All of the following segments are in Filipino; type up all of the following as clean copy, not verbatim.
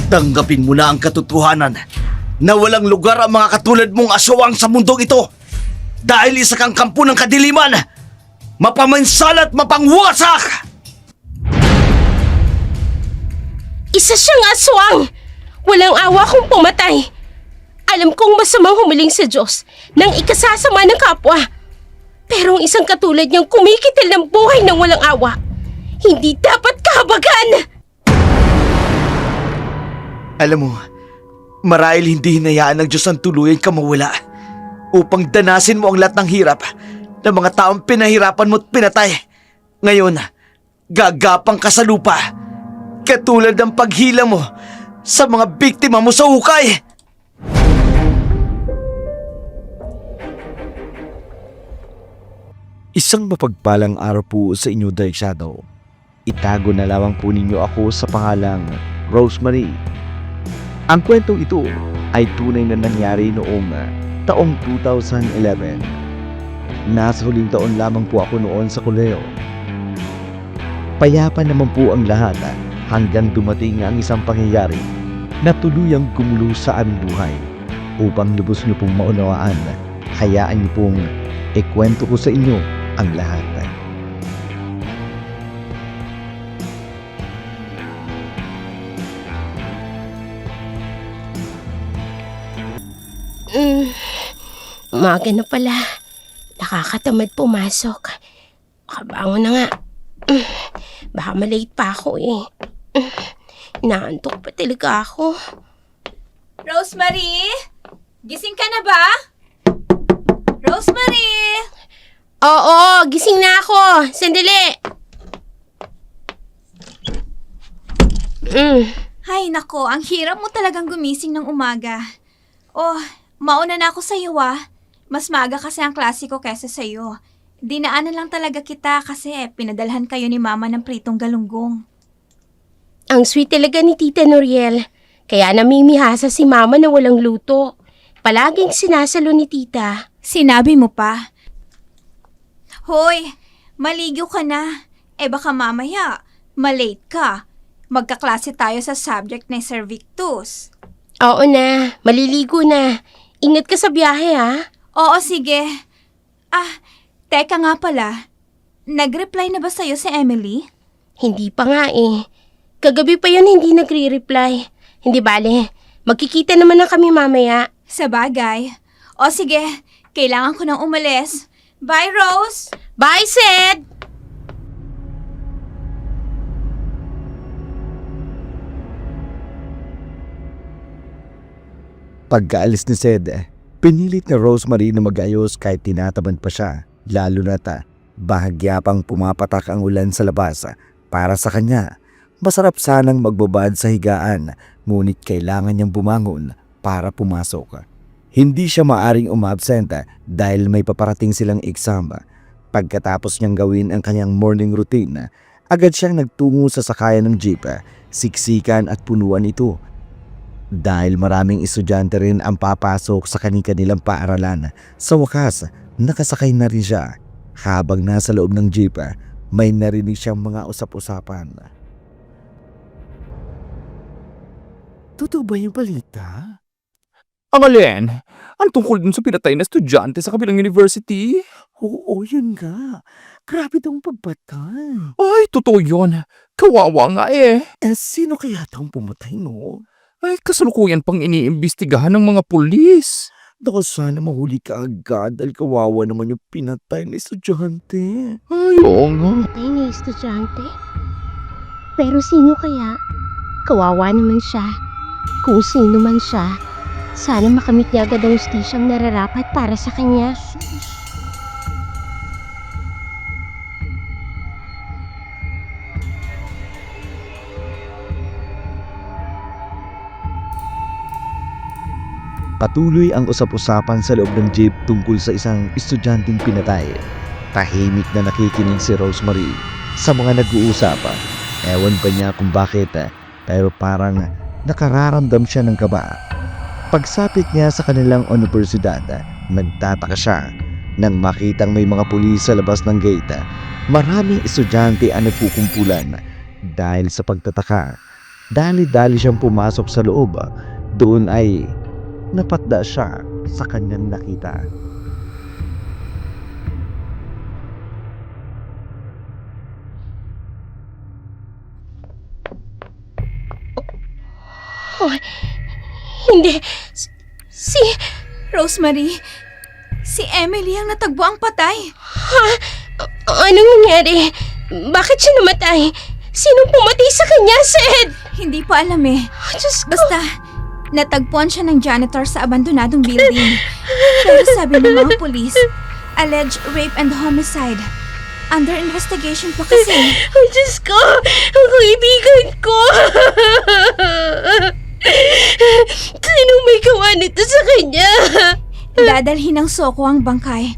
Tanggapin mo na ang katotohanan na walang lugar ang mga katulad mong aswang sa mundong ito dahil isa kang kampo ng kadiliman, mapamansala at mapangwasak! Isa siyang aswang! Walang awa kung pumatay. Alam kong masamang humiling sa Diyos nang ikasasama ng kapwa. Pero ang isang katulad niyang kumikitil ng buhay ng walang awa, hindi dapat kahabagan! Alam mo, marahil hindi hinayaan ng Diyos ang tuluyan ka mawala upang danasin mo ang lahat ng hirap ng mga taong pinahirapan mo at pinatay. Ngayon, gagapang ka sa lupa, katulad ng paghila mo sa mga biktima mo sa hukay. Isang mapagpalang araw po sa inyo, Dark Shadow. Itago na lamang po ninyo ako sa pangalang Rosemary. Ang kwentong ito ay tunay na nangyari noong taong 2011. Nasa huling taon lamang po ako noon sa kolehiyo. Payapa naman po ang lahat hanggang dumating ang isang pangyayari na tuluyang gumulo sa aming buhay. Upang lubos niyo pong maunawaan, hayaan niyo pong ikwento ko sa inyo ang lahat. Umaga na pala. Nakakatamad pumasok. Makabangon na nga. Baka malate pa ako eh. Inaantok pa talaga ako. Rosemary? Gising ka na ba? Rosemary! Oo, gising na ako. Sandali. Hay nako, ang hirap mo talagang gumising ng umaga. Oh, mauna na ako sa'yo Mas maaga kasi ang klase ko kesa sa'yo. Dinaanan lang talaga kita kasi pinadalhan kayo ni Mama ng pritong galunggong. Ang sweet talaga ni Tita Noriel. Kaya namimihasa si Mama na walang luto. Palaging sinasalo ni Tita. Sinabi mo pa? Hoy, maligo ka na. Baka mamaya, malate ka. Magkaklase tayo sa subject na cervictus. Oo na, maliligo na. Ingat ka sa biyahe ha. Oo, sige. Teka nga pala. Nag-reply na ba sa'yo si Emily? Hindi pa nga eh. Kagabi pa yun hindi nagre-reply. Hindi bale, magkikita naman na kami mamaya. Sa bagay. O sige, kailangan ko nang umalis. Bye, Rose! Bye, Sed! Pagkaalis ni Sed, pinilit na Rosemary na mag-ayos kahit tinatamad pa siya, lalo na't bahagya pang pumapatak ang ulan sa labas. Para sa kanya, masarap sanang magbabad sa higaan, ngunit kailangan niyang bumangon para pumasok. Hindi siya maaring umabsent dahil may paparating silang exam. Pagkatapos niyang gawin ang kanyang morning routine, agad siyang nagtungo sa sakayan ng jeep. Siksikan at punuan ito. Dahil maraming estudyante rin ang papasok sa kanilang paaralan, sa wakas, nakasakay na rin siya. Habang nasa loob ng jeep, may narinig siyang mga usap-usapan. Totoo ba yung balita? Ang alin? Ang tungkol dun sa pinatay na estudyante sa kabilang university? Oo, yun nga. Grabe daw ang pagbatay. Ay, totoo yun. Kawawa nga eh. Sino kaya daw ang pumatay, no? Ay, kasalukuyan pang iniimbestigahan ng mga pulis. Naku, sana mahuli ka agad dahil kawawa naman yung pinatay na estudyante. Ay, oo nga. Patay na estudyante? Pero sino kaya? Kawawa naman siya. Kung sino man siya, sana makamit niya agad ang hustisyang nararapat para sa kanya. Patuloy ang usap-usapan sa loob ng jeep tungkol sa isang estudyanteng pinatay. Tahimik na nakikinig si Rosemary sa mga nag-uusap. Ewan pa niya kung bakit, pero parang nakararamdam siya ng kaba. Pagsapit niya sa kanilang universidad, nagtataka siya nang makitang may mga pulis sa labas ng gate. Maraming estudyante ang nagkukumpulan. Dahil sa pagtataka, Dali-dali siyang pumasok sa loob. Doon ay napatda siya sa kanyang nakita. Hindi. Si... Rosemary, si Emily ang natagbo ang patay. Anong nangyari? Bakit siya namatay? Sinong pumatay sa kanya, Sed? Hindi pa alam eh. Diyos ko. Basta, natagpuan siya ng janitor sa abandonadong building. Pero sabi ng mga pulis, alleged rape and homicide. Under investigation pa kasi. Diyos ko! Ang kaibigan ko! Sinong may gawa nito sa kanya? Dadalhin ng Soko ang bangkay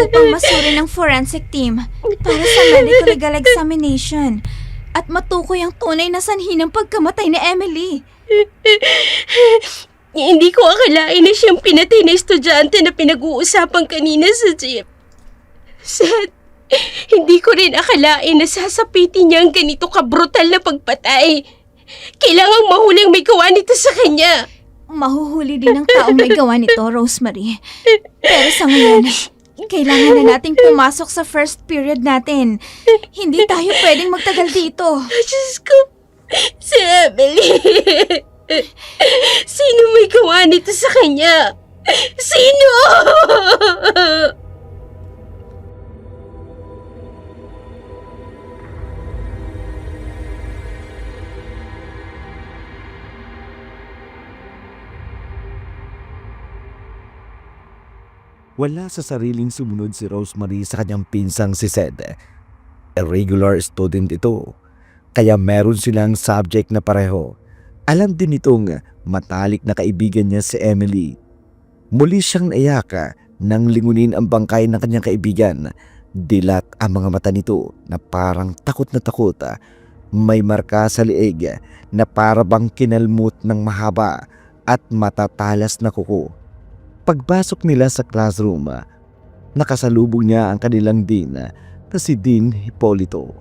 upang masuri ng forensic team para sa medical legal examination at matukoy ang tunay na sanhi ng pagkamatay ni Emily. Hindi ko akalain na siyang pinatay na estudyante na pinag-uusapan kanina sa jeep. Seth, hindi ko rin akalain na sasapitin niya ang ganito kabrutal na pagpatay. Kailangang mahuling may gawa nito sa kanya. Mahuhuli din ng taong may gawa nito, Rosemary. Pero sa ngayon, kailangan na nating pumasok sa first period natin. Hindi tayo pwedeng magtagal dito. Diyos ko, si Emily. Sino may gawa nito sa kanya? Sino? Wala sa sariling sumunod si Rosemary sa kanyang pinsang si Sed. A regular student ito, kaya meron silang subject na pareho. Alam din itong matalik na kaibigan niya si Emily. Muli siyang naiyak nang lingunin ang bangkay ng kanyang kaibigan. Dilat ang mga mata nito na parang takot na takot. May marka sa liig na parabang kinalmot ng mahaba at matatalas na kuko. Pagbasok nila sa classroom, nakasalubong niya ang kanilang dean na si Dean Hippolito.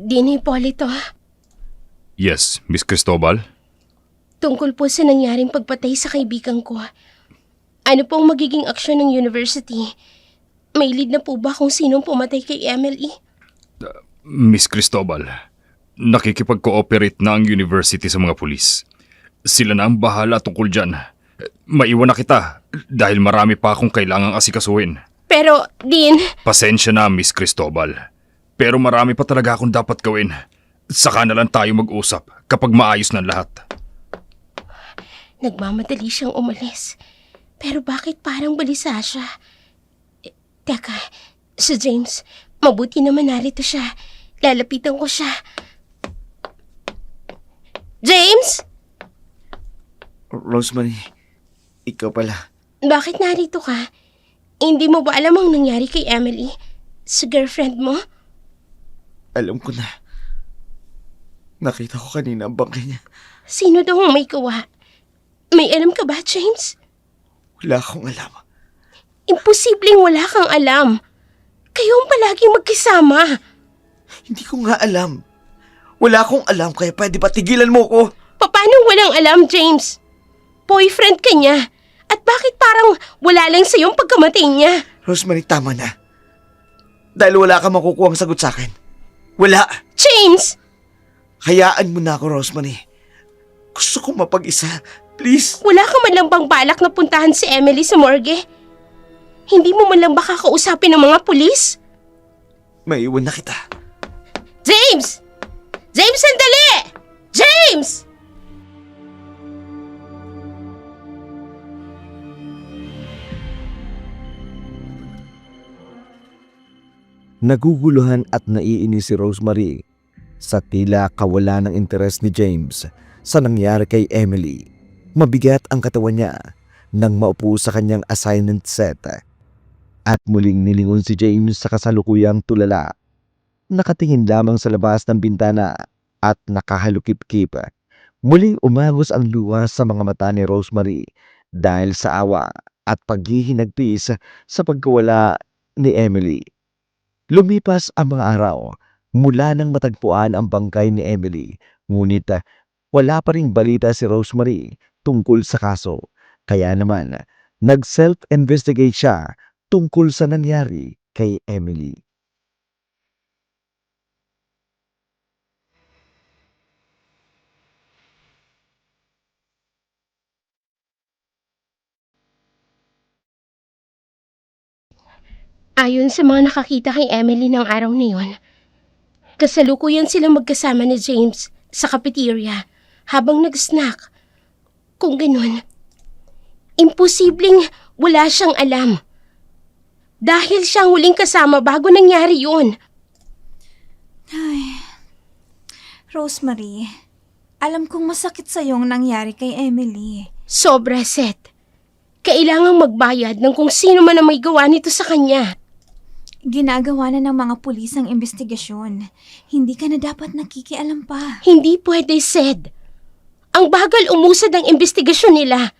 Dean Hippolito, Yes, Miss Cristobal? tungkol po sa nangyaring pagpatay sa kaibigan ko. Ano pong magiging aksyon ng university? May lead na po ba kung sinong pumatay kay Emily? Miss Cristobal, nakikipag-cooperate na ang university sa mga pulis. Sila na ang bahala tungkol dyan. Maiwan na kita dahil marami pa akong kailangang asikasuhin. Pero, Dean, Pasensya na, Miss Cristobal. Pero marami pa talaga akong dapat gawin. Saka na lang tayo mag-usap kapag maayos na lahat. nagmamadali siyang umalis. Pero bakit parang balisa siya? Teka, si James, mabuti naman narito siya. Lalapitan ko siya. James! Rosemary, ikaw pala. Bakit narito ka? Hindi mo ba alam ang nangyari kay Emily? Sa girlfriend mo? Alam ko na. Nakita ko kanina ang bangkay niya. Sino daw ang may gawa? May alam ka ba, James? Wala akong alam. Imposibleng wala kang alam. Kayo ang palaging magkasama. Hindi ko nga alam. Wala akong alam kaya pwede ba tigilan mo ko? Paano walang alam, James? Boyfriend ka niya. At bakit parang wala lang sa'yo ang pagkamatay niya? Rosemary, tama na. Dahil wala kang makukuha ang sagot sa akin. Wala. James! Hayaan mo na ako, Rosemary. Gusto kong mapag-isa. Please. Wala ka man lang bang balak na puntahan si Emily sa morgue? Hindi mo man lang ba kakausapin ng mga pulis? Maiwan na kita. James! James, sandali! James! Naguguluhan at naiinis si Rosemary sa tila kawalan ng interes ni James sa nangyari kay Emily. Mabigat ang katawan niya nang maupo sa kanyang assignment set. At muling nilingon si James sa kasalukuyang tulala. Nakatingin lamang sa labas ng bintana at nakahalukip-kip. Muling umagos ang luha sa mga mata ni Rosemary dahil sa awa at paghihinagpis sa pagkawala ni Emily. Lumipas ang mga araw mula nang matagpuan ang bangkay ni Emily, ngunit wala pa ring balita si Rosemary tungkol sa kaso. Kaya naman, nag-self-investigate siya tungkol sa nangyari kay Emily. Ayon sa mga nakakita kay Emily ng araw na yun, kasalukuyan silang magkasama ni James sa cafeteria habang nag-snack. Kung ganun, imposibleng wala siyang alam. Dahil siyang huling kasama bago nangyari yun. Ay, Rosemary, alam kong masakit sa'yong nangyari kay Emily. Sobra, Seth. Kailangang magbayad ng kung sino man ang may gawa nito sa kanya. Ginagawa na ng mga pulis ang investigasyon. Hindi ka na dapat nakikialam pa. Hindi pwede, Seth. Ang bagal umusad ng investigasyon nila.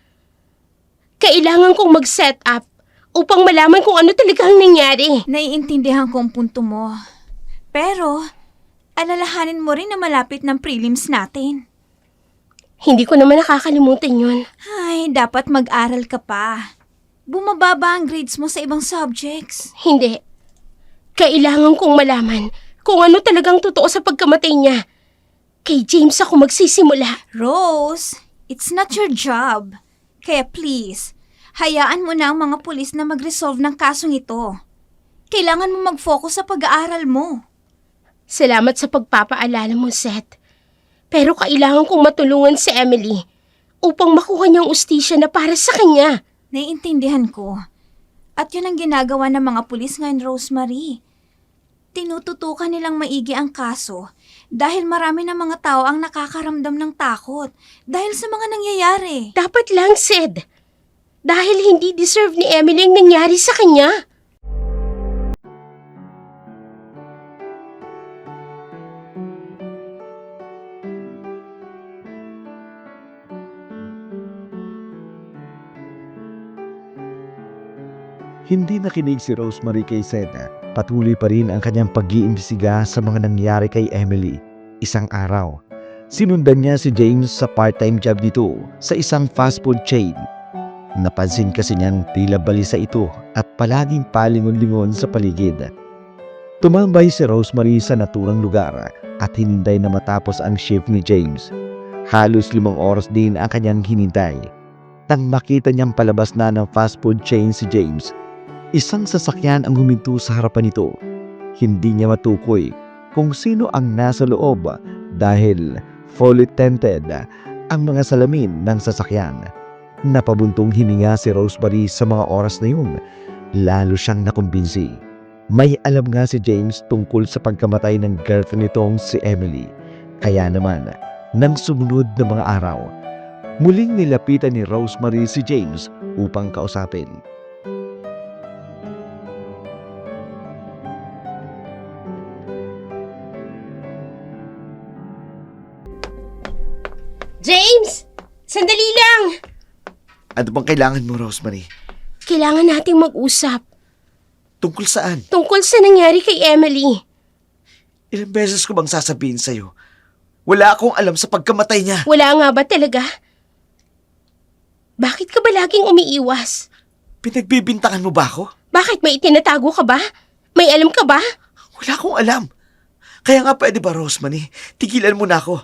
Kailangan kong mag-set up upang malaman kung ano talagang nangyari. Naiintindihan ko ang punto mo. Pero, alalahanin mo rin na malapit ng prelims natin. Hindi ko naman nakakalimutan yun. Ay, dapat mag-aral ka pa. Bumababa ang grades mo sa ibang subjects. Hindi. Kailangan kong malaman kung ano talagang totoo sa pagkamatay niya. Kay James ako magsisimula. Rose, it's not your job. Kaya please, hayaan mo na ang mga pulis na mag-resolve ng kasong ito. Kailangan mo mag-focus sa pag-aaral mo. Salamat sa pagpapaalala mo, Seth. Pero kailangan kong matulungan si Emily upang makuha niyang ustisya na para sa kanya. Naiintindihan ko. At yun ang ginagawa ng mga pulis ngayon, Rosemary. Tinututukan nilang maigi ang kaso dahil marami ng mga tao ang nakakaramdam ng takot dahil sa mga nangyayari. Dapat lang, Sid. Dahil hindi deserve ni Emily ang nangyari sa kanya. Hindi nakinig si Rosemary kay Seth. Patuloy pa rin ang kanyang pag-iimbestiga sa mga nangyari kay Emily. Isang araw, sinundan niya si James sa part-time job nito sa isang fast food chain. Napansin kasi niyang tila balisa ito at palaging palingon-lingon sa paligid. Tumambay si Rosemary sa naturang lugar at hinintay na matapos ang shift ni James. Halos 5 oras din ang kanyang hinintay. Nang makita niyang palabas na ng fast food chain si James, isang sasakyan ang huminto sa harapan nito. Hindi niya matukoy kung sino ang nasa loob dahil fully tinted ang mga salamin ng sasakyan. Napabuntong hininga si Rosemary sa mga oras na yun. Lalo siyang nakumbinsi. May alam nga si James tungkol sa pagkamatay ng girlfriend nitong si Emily. Kaya naman, nang sumunod na mga araw, muling nilapitan ni Rosemary si James upang kausapin. James! Sandali lang! Ano bang kailangan mo, Rosemary? Kailangan nating mag-usap Tungkol saan? tungkol sa nangyari kay Emily. Ilang beses ko bang sasabihin sa'yo? Wala akong alam sa pagkamatay niya. Wala nga ba talaga? Bakit ka ba laging umiiwas? Pinagbibintangan mo ba ako? Bakit may itinatago ka ba? May alam ka ba? Wala akong alam. Kaya nga pwede ba, Rosemary? Tigilan mo na ako.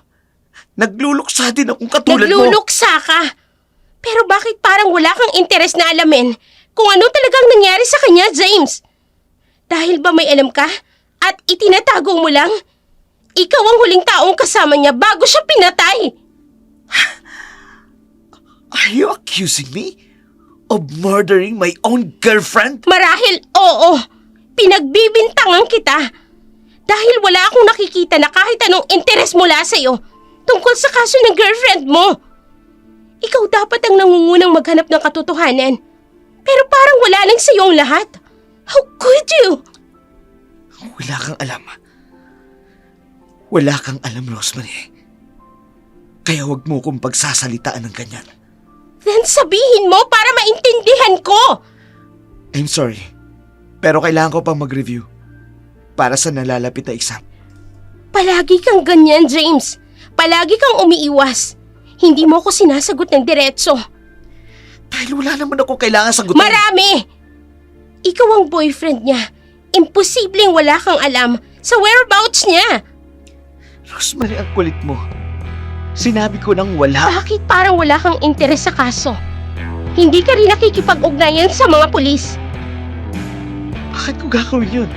Nagluluksa din akong katulad mo. Nagluluksa ka. Pero bakit parang wala kang interes na alamin kung ano talagang nangyari sa kanya, James? Dahil ba may alam ka at itinatago mo lang? Ikaw ang huling taong kasama niya bago siya pinatay. Are you accusing me of murdering my own girlfriend? Marahil oo. Pinagbibintangan kita. Dahil wala akong nakikita na kahit anong interes mula sa'yo tungkol sa kaso ng girlfriend mo. Ikaw dapat ang nangungunang maghanap ng katotohanan. Pero parang wala nang sa'yong lahat. How could you? Wala kang alam. Wala kang alam, Rosemary. Kaya wag mo kong pagsasalitaan ng ganyan. Then sabihin mo para maintindihan ko! I'm sorry. Pero kailangan ko pang mag-review para sa nalalapit na exam. Palagi kang ganyan, James. Palagi kang umiiwas. Hindi mo ako sinasagot ng diretso. Dahil wala naman ako kailangan sagutin. Marami! Ikaw ang boyfriend niya. Imposibleng wala kang alam sa whereabouts niya. Rosemary, ang kulit mo. Sinabi ko nang wala. Bakit parang wala kang interes sa kaso? Hindi ka rin nakikipag-ugnayan sa mga pulis. Bakit ko gagawin yun?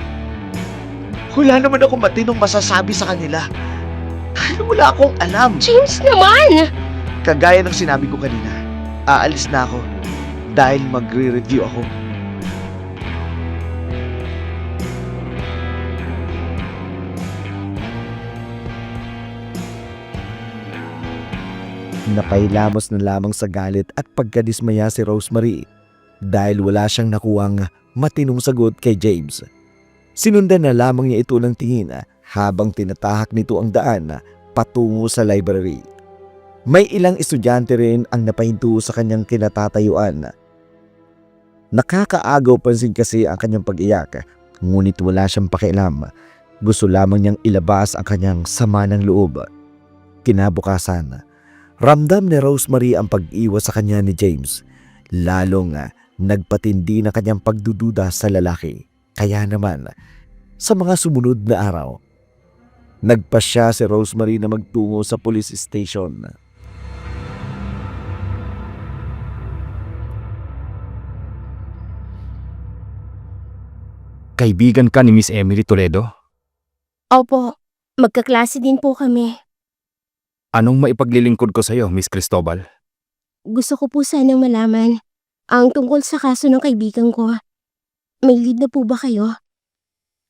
Wala naman ako matinong masasabi sa kanila. Dahil wala akong alam. James naman! Kagaya ng sinabi ko kanina, aalis na ako dahil magre-review ako. Napailamos na lamang sa galit at pagkadismaya si Rosemary dahil wala siyang nakuhang matinong sagot kay James. Sinundan na lamang niya ito ng tingin habang tinatahak nito ang daan patungo sa library. May ilang estudyante rin ang napahinto sa kanyang kinatatayuan. Nakakaagaw pansin kasi ang kanyang pag-iyak, ngunit wala siyang pakialam. Gusto lamang niyang ilabas ang kanyang sama ng loob. Kinabukasan, ramdam ni Rosemary ang pag-iwas sa kanya ni James. Lalong nagpatindi na kanyang pagdududa sa lalaki. Kaya naman, sa mga sumunod na araw, nagpasya si Rosemary na magtungo sa police station. Kaibigan ka ni Miss Emily Toledo? Opo, magkaklase din po kami. Anong maipaglilingkod ko sa'yo, Miss Cristobal? Gusto ko po sanang malaman ang tungkol sa kaso ng kaibigan ko. May lead na po ba kayo?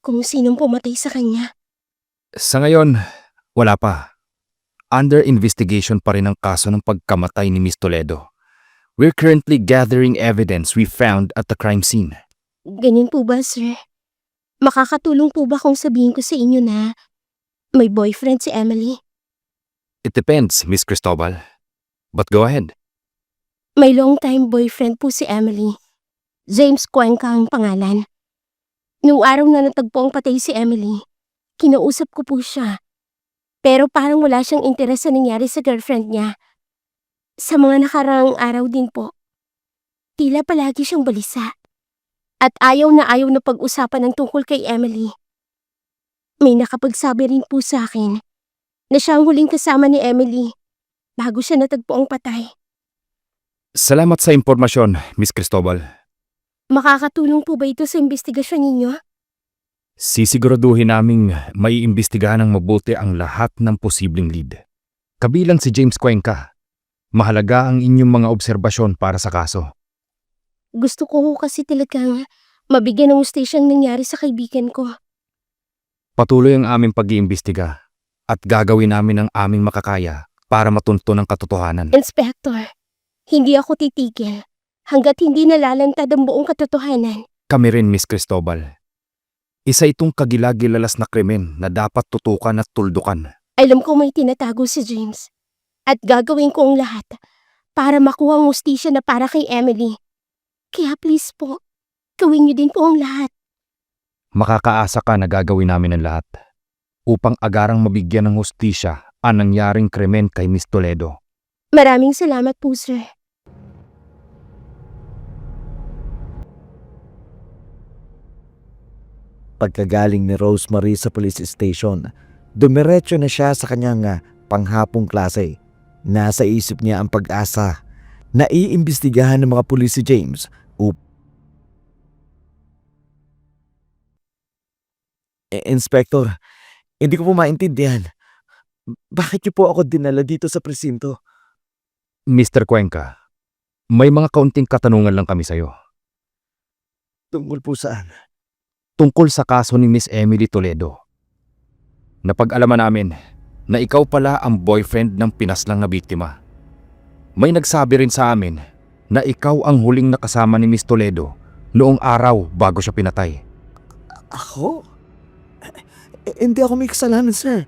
Kung sinong pumatay sa kanya? Sa ngayon, wala pa. Under investigation pa rin ang kaso ng pagkamatay ni Miss Toledo. We're currently gathering evidence we found at the crime scene. Ganyan po ba, sir? Makakatulong po ba kung sabihin ko sa inyo na may boyfriend si Emily? It depends, Miss Cristobal. But go ahead. May long-time boyfriend po si Emily. James Cuenca ang pangalan. Noong araw na natagpo ang patay si Emily, kinausap ko po siya. Pero parang wala siyang interes sa nangyari sa girlfriend niya. Sa mga nakaraang araw din po, tila palagi siyang balisa. At ayaw na pag-usapan ng tungkol kay Emily. May nakapagsabi rin po sa akin na siya ang huling kasama ni Emily bago siya natagpo ang patay. Salamat sa impormasyon, Miss Cristobal. Makakatulong po ba ito sa investigasyon ninyo? Sisiguraduhin naming maiimbestigahan ng mabuti ang lahat ng posibleng lead. Kabilang si James Cuenca. Mahalaga ang inyong mga obserbasyon para sa kaso. Gusto ko kasi talagang mabigyan ng hustisya ang nangyari sa kaibigan ko. Patuloy ang aming pag-iimbestiga at gagawin namin ang aming makakaya para matunto ng katotohanan. Inspector, hindi ako titigil hanggat hindi nalalantad ang buong katotohanan. Kami rin, Miss Cristobal. Isa itong kagilagilalas na krimen na dapat tutukan at tuldukan. Alam ko may tinatago si James at gagawin ko ang lahat para makuha ang hustisya na para kay Emily. Kaya please po, gawin niyo din po ang lahat. Makakaasa ka na gagawin namin ang lahat upang agarang mabigyan ng hustisya ang nangyaring krimen kay Miss Toledo. Maraming salamat po, sir. Pagkagaling ni Rosemary sa police station, dumiretso na siya sa kanyang panghapong klase. Nasa isip niya ang pag-asa na iimbestigahan ng mga pulis si James Inspector, hindi ko po maintindihan. Bakit niyo po ako dinala dito sa presinto? Mr. Cuenca, may mga kaunting katanungan lang kami sa'yo. Tungkol po saan? Tungkol sa kaso ni Miss Emily Toledo. Napag-alaman namin na ikaw pala ang boyfriend ng pinaslang na biktima. May nagsabi rin sa amin na ikaw ang huling nakasama ni Miss Toledo noong araw bago siya pinatay. Ako? Hindi ako may kasalanan, sir.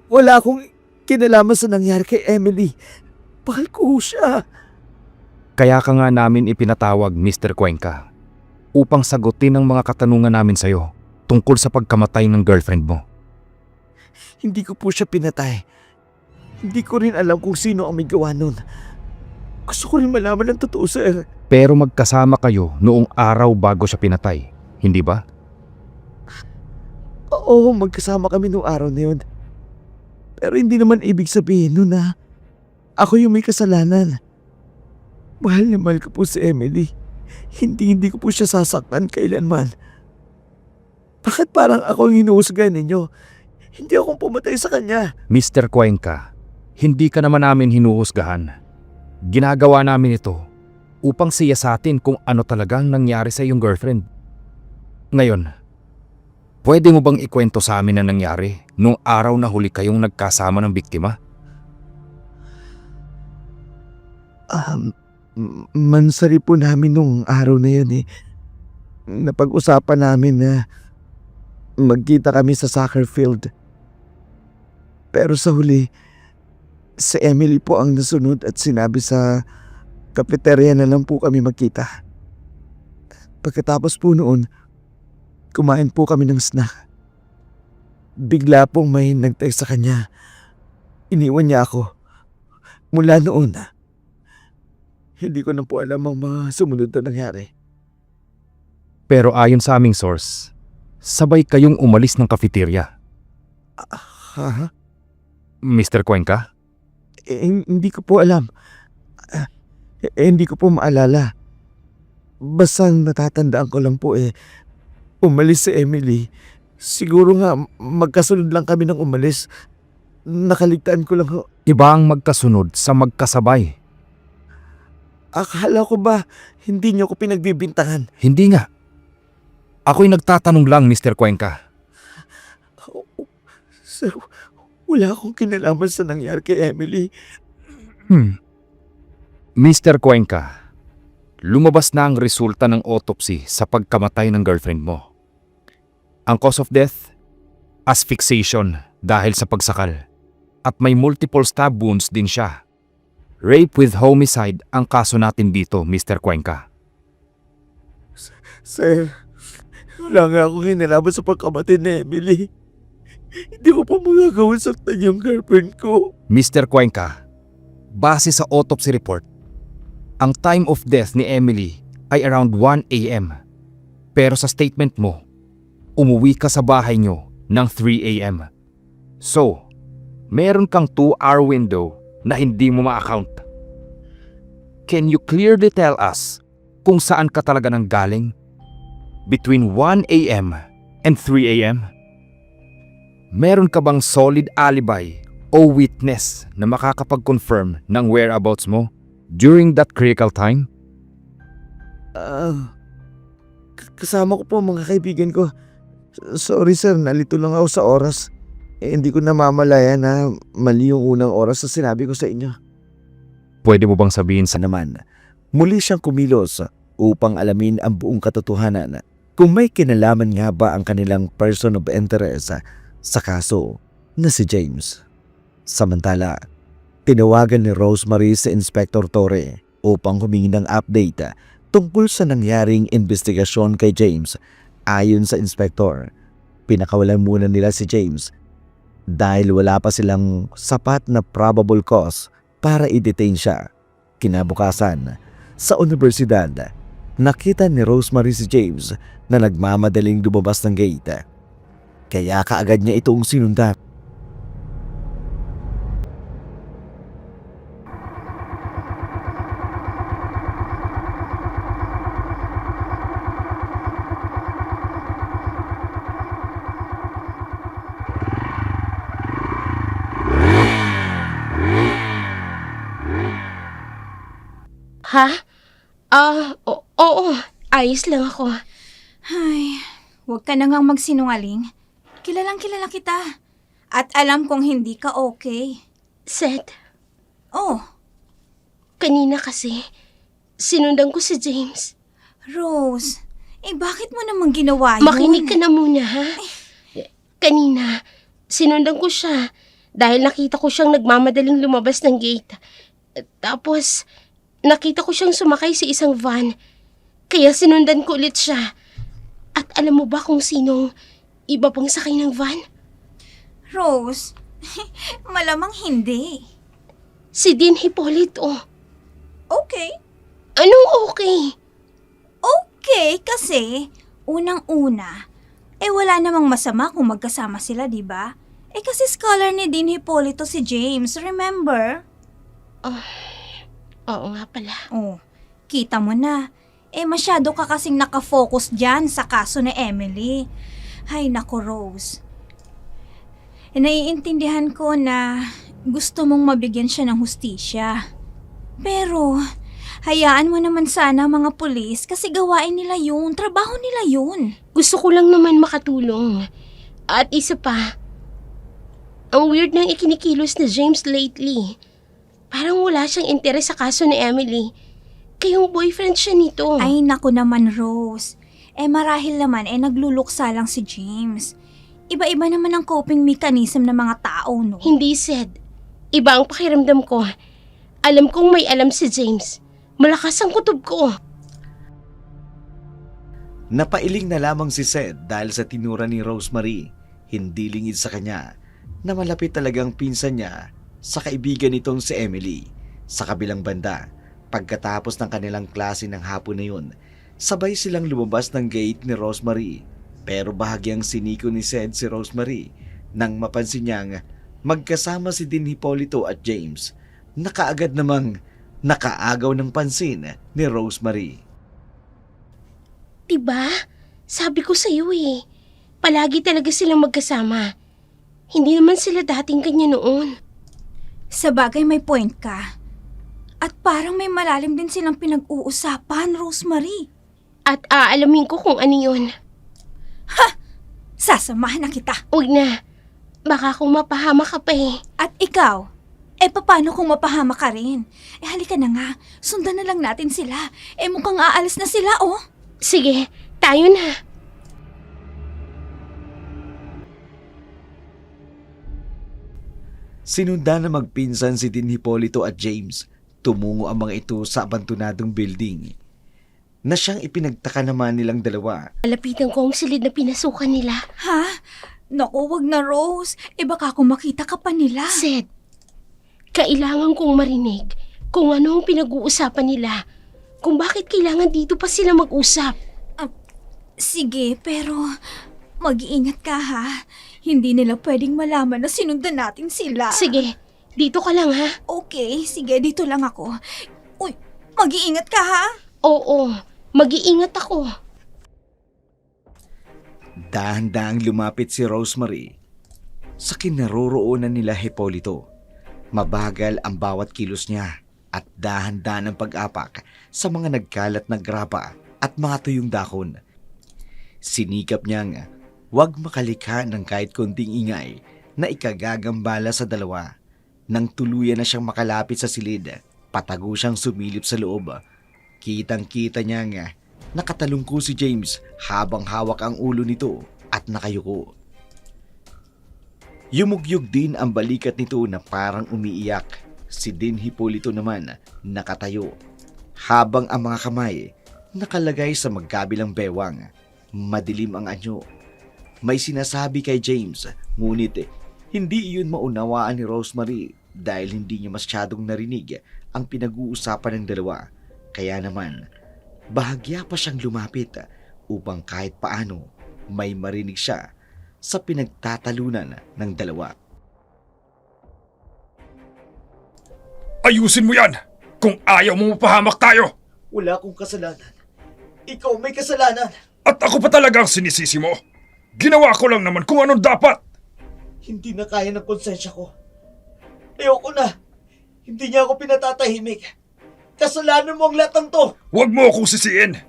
Wala akong kinalaman sa nangyari kay Emily. Bahal ko siya. Kaya ka nga namin ipinatawag, Mr. Cuenca, upang sagutin ang mga katanungan namin sa'yo tungkol sa pagkamatay ng girlfriend mo. Hindi ko po siya pinatay. Hindi ko rin alam kung sino ang may gawa nun. Gusto ko rin malaman ang totoo, sir. Pero magkasama kayo noong araw bago siya pinatay, hindi ba? Oo, magkasama kami noong araw na yun. Pero hindi naman ibig sabihin nun na ako yung may kasalanan. Mahal na mahal ko po si Emily. Hindi ko po siya sasaktan kailanman. Bakit parang ako ang hinuhusgahan ninyo? Hindi akong pumatay sa kanya. Mr. Cuenca, hindi ka naman namin hinuhusgahan. Ginagawa namin ito upang siyasatin kung ano talagang nangyari sa iyong girlfriend. Ngayon, pwede mo bang ikwento sa amin na nangyari nung araw na huli kayong nagkasama ng biktima? Mansari po namin nung araw na yun eh. Napag-usapan namin na magkita kami sa soccer field. Pero sa huli, si Emily po ang nasunod at sinabi sa cafeteria na lang po kami magkita. Pagkatapos po noon, kumain po kami ng snack. Bigla pong may nag-text sa kanya. Iniwan niya ako. Mula noon, hindi ko na po alam ang mga sumunod na nangyari. Pero ayon sa aming source, sabay kayong umalis ng cafeteria. Ha? Mr. Cuenca? Hindi ko po alam. Hindi ko po maalala. Basta natatandaan ko lang po umalis si Emily. Siguro nga magkasunod lang kami ng umalis. Nakaligtaan ko lang. Iba ang magkasunod sa magkasabay. Akala ko ba hindi niyo ko pinagbibintangan? Hindi nga. Ako'y nagtatanong lang, Mr. Cuenca. Sir, wala akong kinalaman sa nangyari kay Emily. Mr. Cuenca, lumabas na ang resulta ng autopsy sa pagkamatay ng girlfriend mo. Ang cause of death? Asphyxiation dahil sa pagsakal. At may multiple stab wounds din siya. Rape with homicide ang kaso natin dito, Mr. Cuenca. Sir, wala nga akong kinalaman sa pagkamatay ni Emily. Hindi ko pa magagawin saktan yung girlfriend ko. Mr. Cuenca, base sa autopsy report, ang time of death ni Emily ay around 1 a.m. Pero sa statement mo, umuwi ka sa bahay nyo ng 3 a.m. So, meron kang 2-hour window na hindi mo ma-account. Can you clearly tell us kung saan ka talaga nang galing between 1 a.m. and 3 a.m.? Meron ka bang solid alibi o witness na makakapag-confirm ng whereabouts mo during that critical time? Kasama ko po mga kaibigan ko. Sorry sir, nalito lang ako sa oras. Hindi ko namamalaya na mali yung unang oras na sinabi ko sa inyo. Pwede mo bang sabihin sa Naman, muli siyang kumilos upang alamin ang buong katotohanan kung may kinalaman nga ba ang kanilang person of interest sa kaso na si James. Samantala, tinawagan ni Rosemary si Inspector Torre upang humingi ng update tungkol sa nangyaring investigasyon kay James. Ayon sa Inspector, pinakawalan muna nila si James dahil wala pa silang sapat na probable cause para i-detain siya. Kinabukasan, sa universidad, nakita ni Rosemary si James na nagmamadaling lumabas ng gate. Kaya kaagad niya itong sinundan. Ha? Oo. Ayos lang ako. Ay, huwag ka na ngang magsinungaling. Kilalang kilala kita. At alam kong hindi ka okay. Seth, Oh, kanina kasi, sinundan ko si James. Rose, bakit mo naman ginawa yun? Makinig ka na muna, ha? Kanina, sinundan ko siya dahil nakita ko siyang nagmamadaling lumabas ng gate. Tapos, nakita ko siyang sumakay sa isang van. Kaya sinundan ko ulit siya. At alam mo ba kung sinong iba pang sakay ng van? Rose, malamang hindi. Si Dean Hippolito. Okay. Anong okay? Okay, kasi unang-una, wala namang masama kung magkasama sila, di ba? Kasi scholar ni Dean Hippolito si James, remember? Oo nga pala. Oh, kita mo na. Masyado ka kasing nakafocus dyan sa kaso ni Emily. Hay nako, Rose. Naiintindihan ko na gusto mong mabigyan siya ng hustisya. Pero, hayaan mo naman sana mga pulis kasi gawain nila yun. Trabaho nila yun. Gusto ko lang naman makatulong. At isa pa, ang weird ng ikinikilos ni James lately. Parang wala siyang interes sa kaso ni Emily. Kayong boyfriend siya nito. Ay nako naman, Rose. Marahil naman nagluluksa lang si James. Iba-iba naman ang coping mechanism ng mga tao, no? Hindi, Sed. Iba ang pakiramdam ko. Alam kong may alam si James. Malakas ang kutob ko. Napailing na lamang si Sed dahil sa tinura ni Rosemary. Hindi lingid sa kanya na malapit talagang pinsan niya sa kaibigan nitong si Emily. Sa kabilang banda, pagkatapos ng kanilang klase ng hapon na yun, sabay silang lumabas ng gate ni Rosemary. Pero bahagyang siniko ni Sed si Rosemary nang mapansin niyang magkasama si Dean Hippolito at James na kaagad namang nakaagaw ng pansin ni Rosemary. Diba? Sabi ko sa'yo eh. Palagi talaga silang magkasama. Hindi naman sila dating kanya noon. Sa bagay may point ka. At parang may malalim din silang pinag-uusapan, Rosemary. At aalamin ko kung ano yun. Sasamahan na kita. Huwag na. Baka kung mapahama ka pa eh. At ikaw? Paano kung mapahama ka rin? Halika na nga. Sundan na lang natin sila. Mukhang aalis na sila, oh. Sige, tayo na. Sinundan na magpinsan si Dean Hippolito at James. Tumungo ang mga ito sa abandonadong building na siyang ipinagtaka naman nilang dalawa. Malapitan ko ang silid na pinasukan nila. Ha? Naku, wag na, Rose. Baka kung makita ka pa nila. Sed, kailangan kong marinig kung ano ang pinag-uusapan nila. Kung bakit kailangan dito pa sila mag-usap. Sige, pero mag-iingat ka, ha? Hindi nila pwedeng malaman na sinundan natin sila. Sige, dito ka lang ha. Okay, sige, dito lang ako. Uy, mag-iingat ka, ha? Oo, mag-iingat ako. Dahan-dahang lumapit si Rosemary sa kinaroroonan nila Hippolito. Mabagal ang bawat kilos niya at dahan-dahan ang pag-apak sa mga nagkalat na grapa at mga tuyong dakon. Sinikap niyang huwag makalikha ng kahit konting ingay na ikagagambala sa dalawa. Nang tuluyan na siyang makalapit sa silid, patago siyang sumilip sa loob. Kitang-kita niyang nakatalungko si James habang hawak ang ulo nito at nakayuko. Yumugyug din ang balikat nito na parang umiiyak. Si Dean Hippolito naman nakatayo habang ang mga kamay nakalagay sa magkabilang bewang. Madilim ang anyo. May sinasabi kay James, ngunit hindi iyon maunawaan ni Rosemary dahil hindi niya masyadong narinig ang pinag-uusapan ng dalawa. Kaya naman, bahagya pa siyang lumapit upang kahit paano may marinig siya sa pinagtatalunan ng dalawa. Ayusin mo yan! Kung ayaw mo mapahamak tayo! Wala akong kasalanan. Ikaw may kasalanan. At ako pa talaga ang sinisisi mo. Ginawa ko lang naman kung anong dapat. Hindi na kaya ng konsensya ko. Ayoko na. Hindi niya ako pinatatahimik. Kasalanan mo ang lahat ng to. Huwag mo akong sisiin.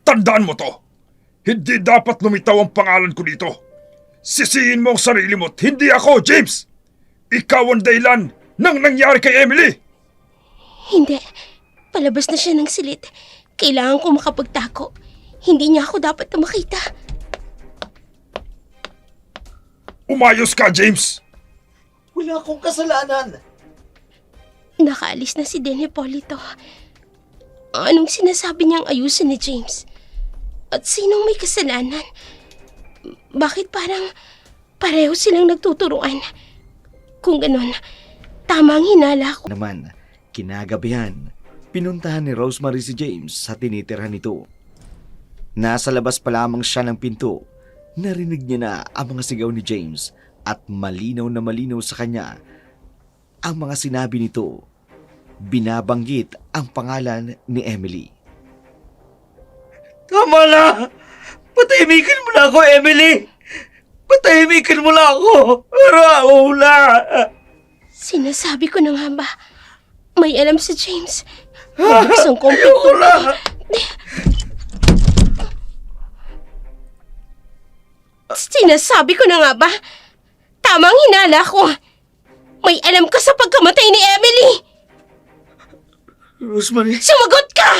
Tandaan mo to. Hindi dapat lumitaw ang pangalan ko dito. Sisihin mo ang sarili mo at hindi ako, James. Ikaw ang dahilan ng nangyari kay Emily. Hindi. Palabas na siya ng silid. Kailangan ko makapagtako. Hindi niya ako dapat na makita. Umayos ka, James! Wala akong kasalanan. Nakaalis na si Den Hipolito. Anong sinasabi niyang ayusin ni James? At sinong may kasalanan? Bakit parang pareho silang nagtuturuan? Kung ganun, tama ang hinala ko. Naman, kinagabihan, pinuntahan ni Rosemary si James sa tinitirhan nito. Nasa labas pa lamang siya ng pinto, narinig niya na ang mga sigaw ni James at malinaw na malinaw sa kanya ang mga sinabi nito. Binabanggit ang pangalan ni Emily. Tama na! Patahimikin mo na ako, Emily! Patahimikin mo na ako! Raula! Sinasabi ko na nga ba, may alam si James. Nabuksan ko ang Ayoko pinto. na! Sinasabi ko na nga ba, tamang hinala ko. May alam ka sa pagkamatay ni Emily. Rosemary, Sumagot ka!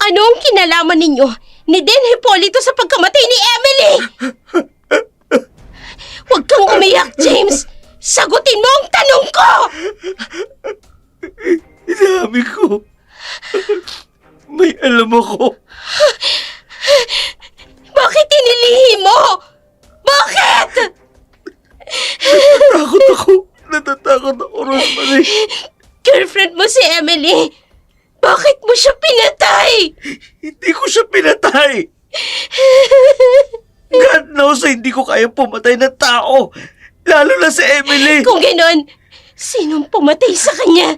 Ano ang kinalaman ninyo ni Den Hipolito sa pagkamatay ni Emily? Huwag kang umiyak, James! Sagutin mo ang tanong ko! inamin ko. May alam ako. Bakit inilihi mo? Bakit? Natatakot ako, Rosemary. Girlfriend mo si Emily. Bakit mo siya pinatay? Hindi ko siya pinatay. God knows na hindi ko kaya pumatay ng tao. Lalo na si Emily. Kung ganon, sinong pumatay sa kanya?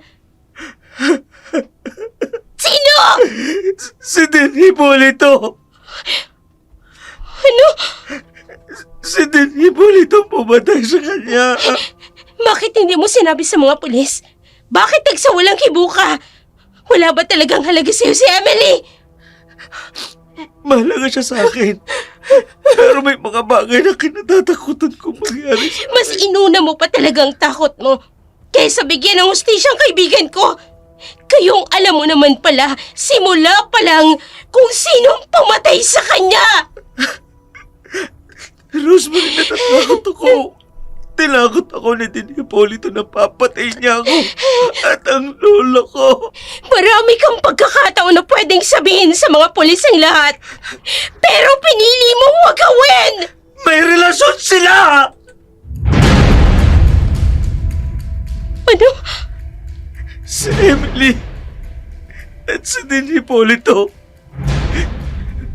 Sino? Si Den Hipolito. Ano? Si Den Hipolito pumatay sa kanya. Bakit hindi mo sinabi sa mga pulis? Bakit nagsawalang kibo ka? Wala ba talagang halaga sa'yo si Emily? Mahalaga siya sa akin. Pero may mga bagay na kinatatakutan kong mangyari sa Mas inuna mo pa talagang takot mo kaysa bigyan ng hustisya ang kaibigan ko. Kayong alam mo naman pala, simula pa lang kung sinong pumatay sa kanya. Rosemary, natatakot ako. Tinakot ako ni Den Hipolito na papatay niya ako at ang lolo ko. Marami kang pagkakataon na pwedeng sabihin sa mga pulis ang lahat. Pero pinili mong wag gawin! May relasyon sila! Ano? Si Emily at si Den Hipolito.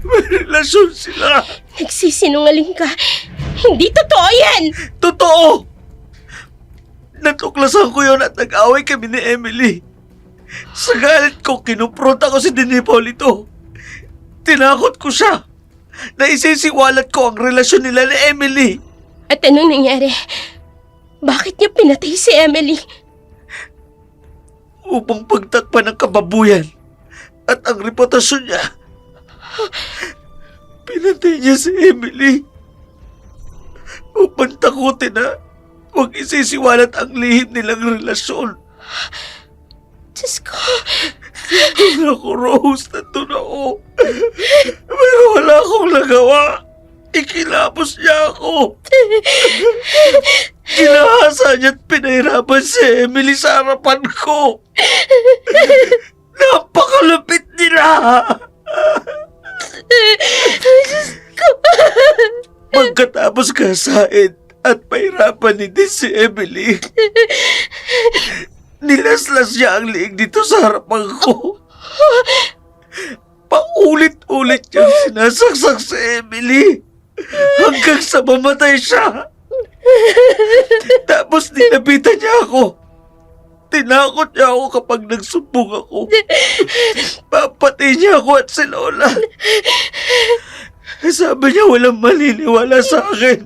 May relasyon sila. Nagsisinungaling ka. Hindi totoo yan! Totoo! Natuklasan ko yun at nag-away kami ni Emily. Sa galit ko, kinumpronta ko si Den Hipolito. Tinakot ko siya. Naisisiwalat ko ang relasyon nila ni Emily. At anong nangyari? Bakit niya pinatay si Emily? Upang pagtakpan ng kababuyan at ang reputasyon niya. Pinatay niya si Emily. Upang takutin na huwag isisiwalat ang lihim nilang relasyon. Diyos ko, Nandun ako, Rose. Nandun ako. Pero wala akong nagawa. Ikilapos niya ako. Ginahasa niya at pinahirapan si Emily sa harapan ko. Napakalupit nila. Pagkatapos kasain at pahirapan ni din si Emily, nilaslas niya ang liig dito sa harapan ko. Paulit-ulit niyang sinasaksak si Emily hanggang sa mamatay siya. Tapos nilapitan niya ako. Tinakot niya ako kapag nagsumbong ako. Papatay niya ako at si Lola. Sabi niya walang maniniwala sa akin.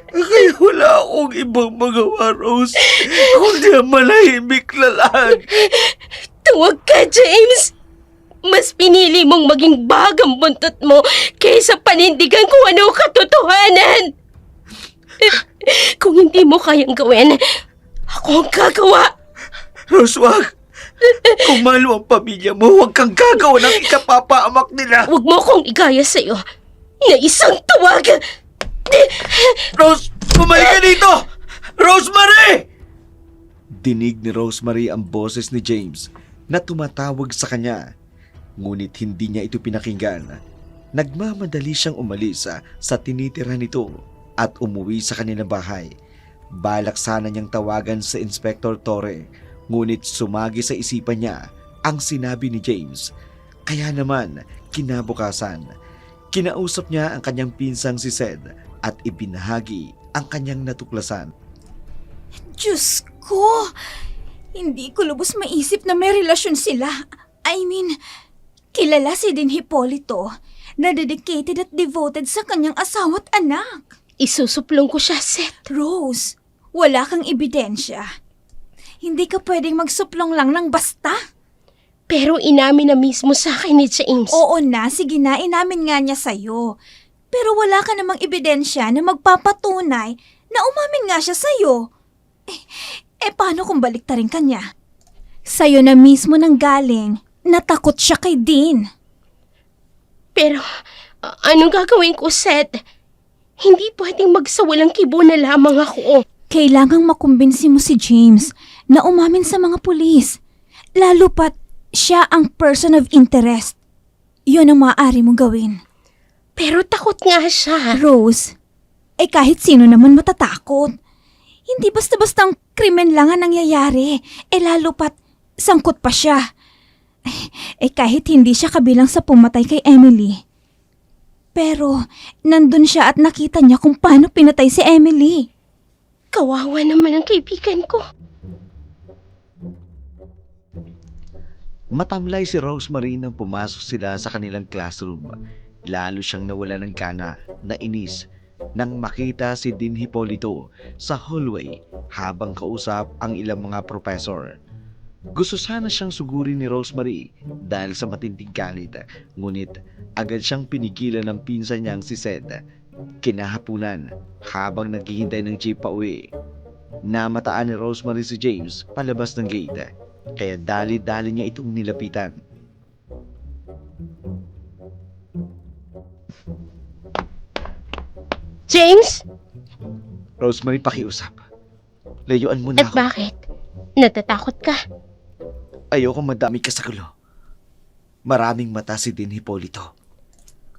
Kaya wala akong ibang magawa, Rose, kundi ang manahimik na lang. tuwag ka, James! Mas pinili mong maging bagang buntot mo kaysa panindigan kung ano katotohanan. Kung hindi mo kayang gawin, ako ang gagawa. Rose, wag. Kung mahal mo ang pamilya mo, huwag kang gagawa ng ikapapaamak nila. Huwag mo akong igaya sa'yo na isang tawag. Rose, bumalik ka dito! Rosemary! Dinig ni Rosemary ang boses ni James na tumatawag sa kanya. Ngunit hindi niya ito pinakinggan. Nagmamadali siyang umalis sa tinitira nito at umuwi sa kanilang bahay. Balak sana niyang tawagan sa Inspector Torre, ngunit sumagi sa isipan niya ang sinabi ni James. Kaya naman, kinabukasan, kinausap niya ang kanyang pinsang si Sed at ibinahagi ang kanyang natuklasan. Diyos ko! Hindi ko lubos maisip na may relasyon sila. I mean, kilala si Din Hipolito na dedicated at devoted sa kanyang asawa't anak. Isusuplong ko siya, Seth. Rose, wala kang ebidensya. Hindi ka pwedeng magsuplong lang ng basta. Pero inamin na mismo sa akin ni James. Oo na, sige na, inamin nga niya sa'yo. Pero wala ka namang ebidensya na magpapatunay na umamin nga siya sa'yo. Paano kung baliktarin ka niya? Sa'yo na mismo nang galing, natakot siya kay Dean. Pero anong gagawin ko, Seth? Hindi pwedeng magsawalang kibo na lamang ako. Kailangang makumbinsi mo si James na umamin sa mga pulis. Lalo pat siya ang person of interest. Yun ang maaari mong gawin. Pero takot nga siya. Rose, kahit sino naman matatakot. Hindi basta-bastang krimen lang ang nangyayari. Lalo pat sangkot pa siya. Kahit hindi siya kabilang sa pumatay kay Emily. Pero nandun siya at nakita niya kung paano pinatay si Emily. Kawawa naman ang kaibigan ko. Matamlay si Rosemary nang pumasok sila sa kanilang classroom. Lalo siyang nawala ng gana na inis nang makita si Dean Hipolito sa hallway habang kausap ang ilang mga professor. Gusto sana siyang sugurin ni Rosemary dahil sa matinding galit, ngunit agad siyang pinigilan ng pinsan niyang si Sed. Kinahapunan habang naghihintay ng jeep pa uwi, namataan ni Rosemary si James palabas ng gate, kaya dali-dali niya itong nilapitan. James? Rosemary, pakiusap. Layuan mo na At ako. bakit? Natatakot ka? Ayoko madami ka sa gulo. Maraming mata si Dean Hipolito.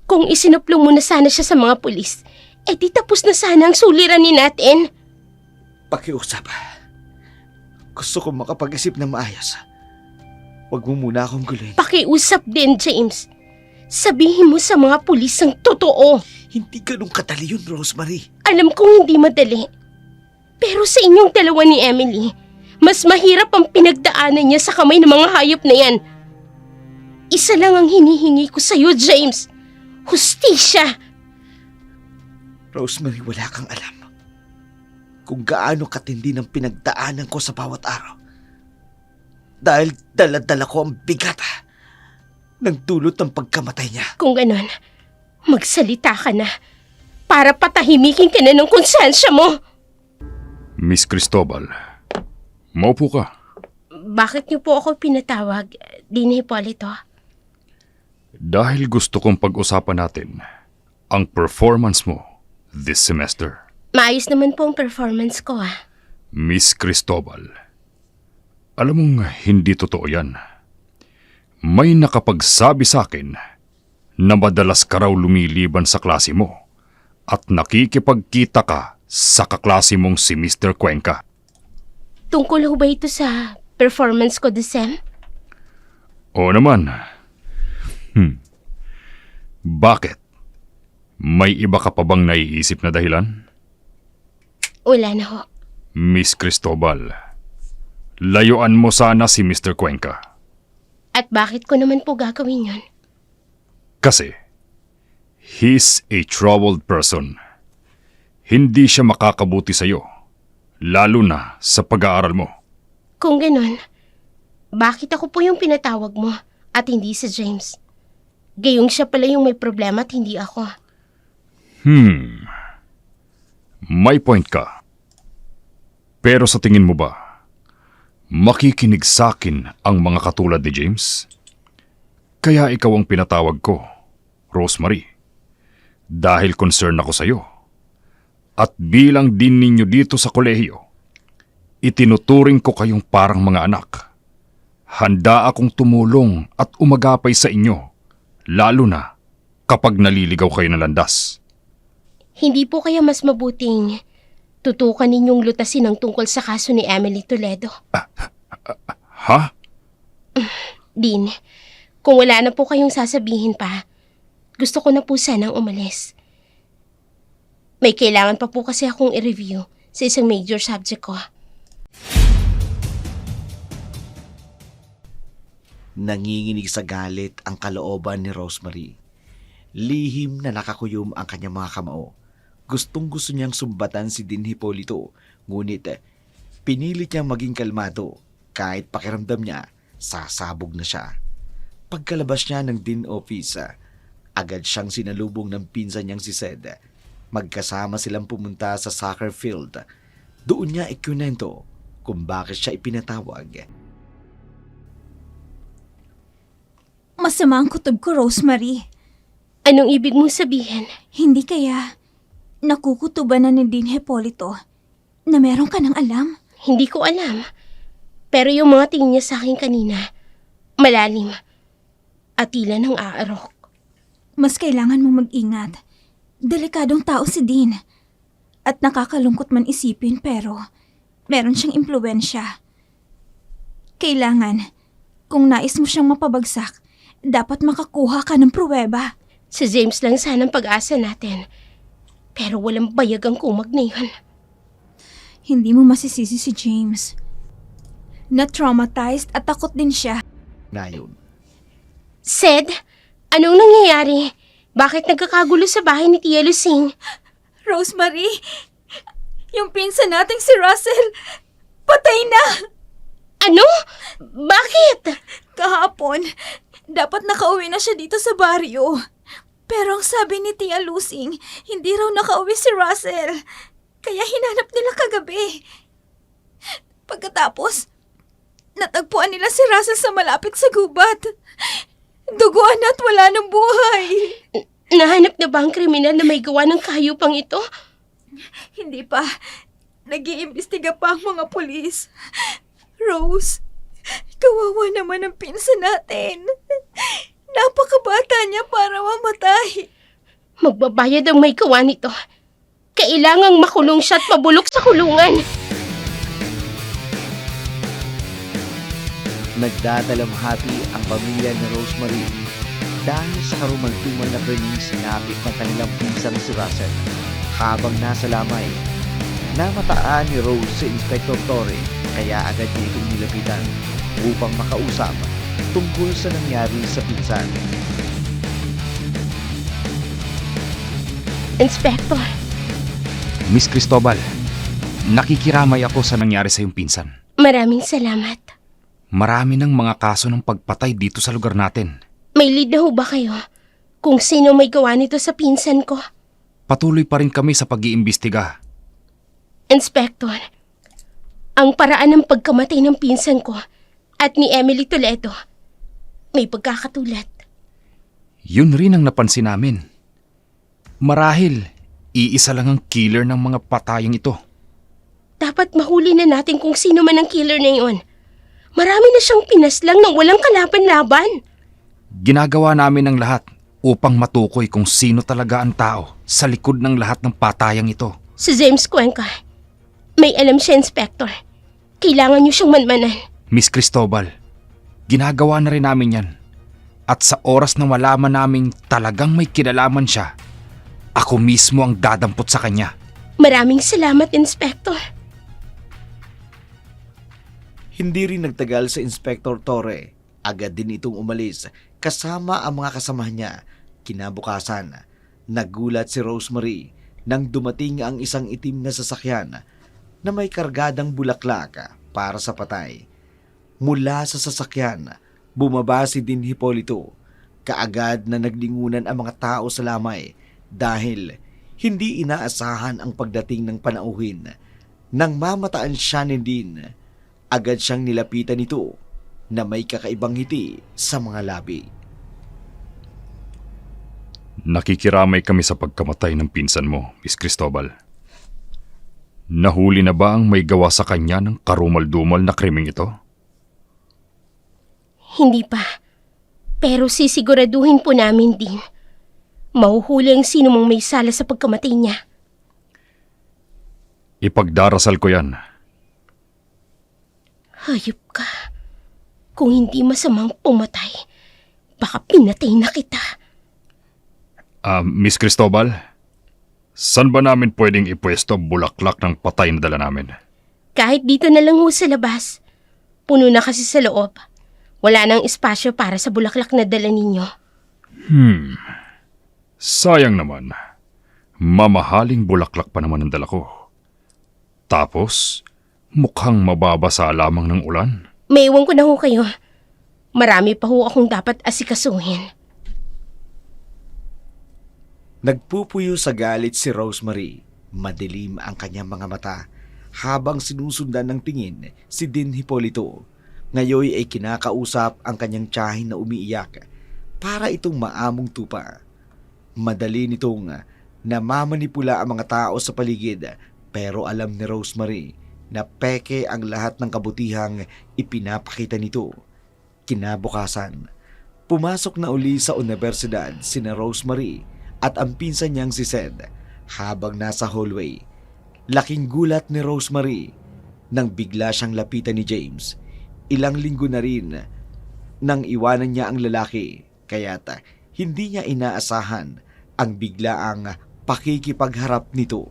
Kung isinuplong mo na sana siya sa mga pulis, di tapos na sana ang suliranin natin. Pakiusap. Gusto ko makapag-isip na maayos. Huwag mo muna akong guluhin. Pakiusap din, James. Sabihin mo sa mga pulis ang totoo. Hindi ganun kadali yun, Rosemary. Alam kong hindi madali. Pero sa inyong dalawa ni Emily, mas mahirap ang pinagdaanan niya sa kamay ng mga hayop na yan. Isa lang ang hinihingi ko sa'yo, James. Hustisya. Rosemary, wala kang alam kung gaano katindi ng pinagdaanan ko sa bawat araw. Dahil dala-dala ko ang bigat ng dulot ng pagkamatay niya. Kung ganon, magsalita ka na para patahimikin ka na ng konsensya mo. Miss Cristobal, maupo ka. Bakit niyo po ako pinatawag, Dean Hipolito? Dahil gusto kong pag-usapan natin ang performance mo this semester. Maayos naman po ang performance ko, Miss Cristobal, alam mong hindi totoo yan. May nakapagsabi sa akin na madalas ka raw lumiliban sa klase mo at nakikipagkita ka sa kaklase mong si Mr. Cuenca. Tungkol ho ba ito sa performance ko, Desem? Oo naman. Bakit? May iba ka pa bang naiisip na dahilan? Wala na ho. Miss Cristobal, layuan mo sana si Mr. Cuenca. At bakit ko naman po gagawin yun? Kasi, he's a troubled person. Hindi siya makakabuti sa'yo, lalo na sa pag-aaral mo. Kung ganon, bakit ako po yung pinatawag mo at hindi si James? Gayong siya pala yung may problema at hindi ako. May point ka. Pero sa tingin mo ba, Makikinig sa'kin ang mga katulad ni James? Kaya ikaw ang pinatawag ko, Rosemary. Dahil concern ako sa'yo. At bilang din ninyo dito sa kolehiyo, itinuturing ko kayong parang mga anak. Handa akong tumulong at umagapay sa inyo, lalo na kapag naliligaw kayo ng landas. Hindi po kaya mas mabuting tutukan ninyong lutasin ang tungkol sa kaso ni Emily Toledo? Ha? Dean, kung wala na po kayong sasabihin pa, gusto ko na po sanang umalis. May kailangan pa po kasi akong i-review sa isang major subject ko. Nanginginig sa galit ang kalooban ni Rosemary. Lihim na nakakuyom ang kanyang mga kamao. Gustong-gusto niyang sumbatan si Dean Hipolito, ngunit pinilit niyang maging kalmado kahit pakiramdam niya sasabog na siya. Pagkalabas niya ng Dean office, agad siyang sinalubong ng pinsan niyang si Sed. Magkasama silang pumunta sa soccer field. Doon niya ikunento kung bakit siya ipinatawag. Masama ang kutob ko, Rosemary. Anong ibig mong sabihin? Hindi kaya nakukutuban na ni Dean Hipolito na meron ka ng alam? Hindi ko alam. Pero yung mga tingin niya sa akin kanina, malalim at tila ng aarok. Mas kailangan mo mag-ingat. Delikadong tao si Dean. At nakakalungkot man isipin pero meron siyang impluwensya. Kailangan, kung nais mo siyang mapabagsak, dapat makakuha ka ng pruweba. Si James lang sana ang pag-asa natin. Pero walang bayag ang kumag na yun. Hindi mo masisisi si James. Na-traumatized at takot din siya. Ngayon, Sed, anong nangyayari? Bakit nagkakagulo sa bahay ni Tia Lucing? Rosemary, yung pinsan nating si Russell, patay na! Ano? Bakit? Kahapon, dapat nakauwi na siya dito sa baryo. Pero ang sabi ni Tia Lucing, hindi raw nakauwi si Russell. Kaya hinanap nila kagabi. Pagkatapos, natagpuan nila si Russell sa malapit sa gubat. Duguan at wala ng buhay. Nahanap na ba ang kriminal na may gawa ng kahayupang ito? Hindi pa. Nag-iimbestiga pa ang mga pulis. Rose, kawawa naman ang pinsan natin. Napakabata niya para mamatay. Magbabayad ang may gawa nito. Kailangang makulong siya at mabulok sa kulungan. nagdadalamhati ang pamilya ni Rosemary dahil sa karumaltumal na berning sinapit ng kanilang pinsang si Russell. Habang nasa lamay, namataan ni Rose si Inspector Torre kaya agad niya itong nilapitan upang makausap tungkol sa nangyari sa pinsan. Inspector, Miss Cristobal, nakikiramay ako sa nangyari sa iyong pinsan. maraming salamat. Marami ng mga kaso ng pagpatay dito sa lugar natin. May lead na ho ba kayo kung sino may gawa nito sa pinsan ko? Patuloy pa rin kami sa pag-iimbestiga. Inspector, ang paraan ng pagkamatay ng pinsan ko at ni Emily Toledo may pagkakatulad. Yun rin ang napansin namin. Marahil, iisa lang ang killer ng mga patayang ito. Dapat mahuli na natin kung sino man ang killer na yun. Marami na siyang pinaslang nang walang kalaban-laban. Ginagawa namin ang lahat upang matukoy kung sino talaga ang tao sa likod ng lahat ng patayang ito. Si James Cuenca, may alam siya, Inspector. Kailangan niyo siyang manmanan. Miss Cristobal, ginagawa na rin namin yan. At sa oras na malaman naming talagang may kinalaman siya, ako mismo ang dadampot sa kanya. Maraming salamat, Inspector. Hindi rin nagtagal sa Inspector Torre. Agad din itong umalis kasama ang mga kasamahan niya. Kinabukasan, nagulat si Rosemary nang dumating ang isang itim na sasakyan na may kargadang bulaklak para sa patay. Mula sa sasakyan, bumaba si Dean Hipolito. Kaagad na naglingunan ang mga tao sa lamay dahil hindi inaasahan ang pagdating ng panauhin. Nang mamataan siya ni Dean, Agad siyang nilapitan nito na may kakaibang ngiti sa mga labi. Nakikiramay kami sa pagkamatay ng pinsan mo, Miss Cristobal. Nahuli na ba ang may gawa sa kanya ng karumal-dumal na krimeng ito? Hindi pa. Pero sisiguraduhin po namin din. Mahuhuli ang sino mong may sala sa pagkamatay niya. Ipagdarasal ko yan. Hayop ka. Kung hindi masamang pumatay, baka pinatay na kita. Miss Cristobal, saan ba namin pwedeng ipwesto bulaklak ng patay na dala namin? Kahit dito na lang ho sa labas. Puno na kasi sa loob. Wala nang espasyo para sa bulaklak na dala ninyo. Sayang naman. Mamahaling bulaklak pa naman ang dala ko. Tapos, mukhang mababasa lamang ng ulan. Maiwan ko na ho kayo. Marami pa ho akong dapat asikasuhin. Nagpupuyo sa galit si Rosemary. Madilim ang kanyang mga mata habang sinusundan ng tingin si Dean Hipolito. Ngayon ay kinakausap ang kanyang tiyahin na umiiyak para itong maamong tupa. Madali nitong namamanipula ang mga tao sa paligid pero alam ni Rosemary na peke ang lahat ng kabutihang ipinapakita nito. Kinabukasan, pumasok na uli sa universidad sina Rosemary at ang pinsan niyang si Sed habang nasa hallway. Laking gulat ni Rosemary nang bigla siyang lapitan ni James. Ilang linggo na rin nang iwanan niya ang lalaki kaya't hindi niya inaasahan ang biglaang pakikipagharap nito.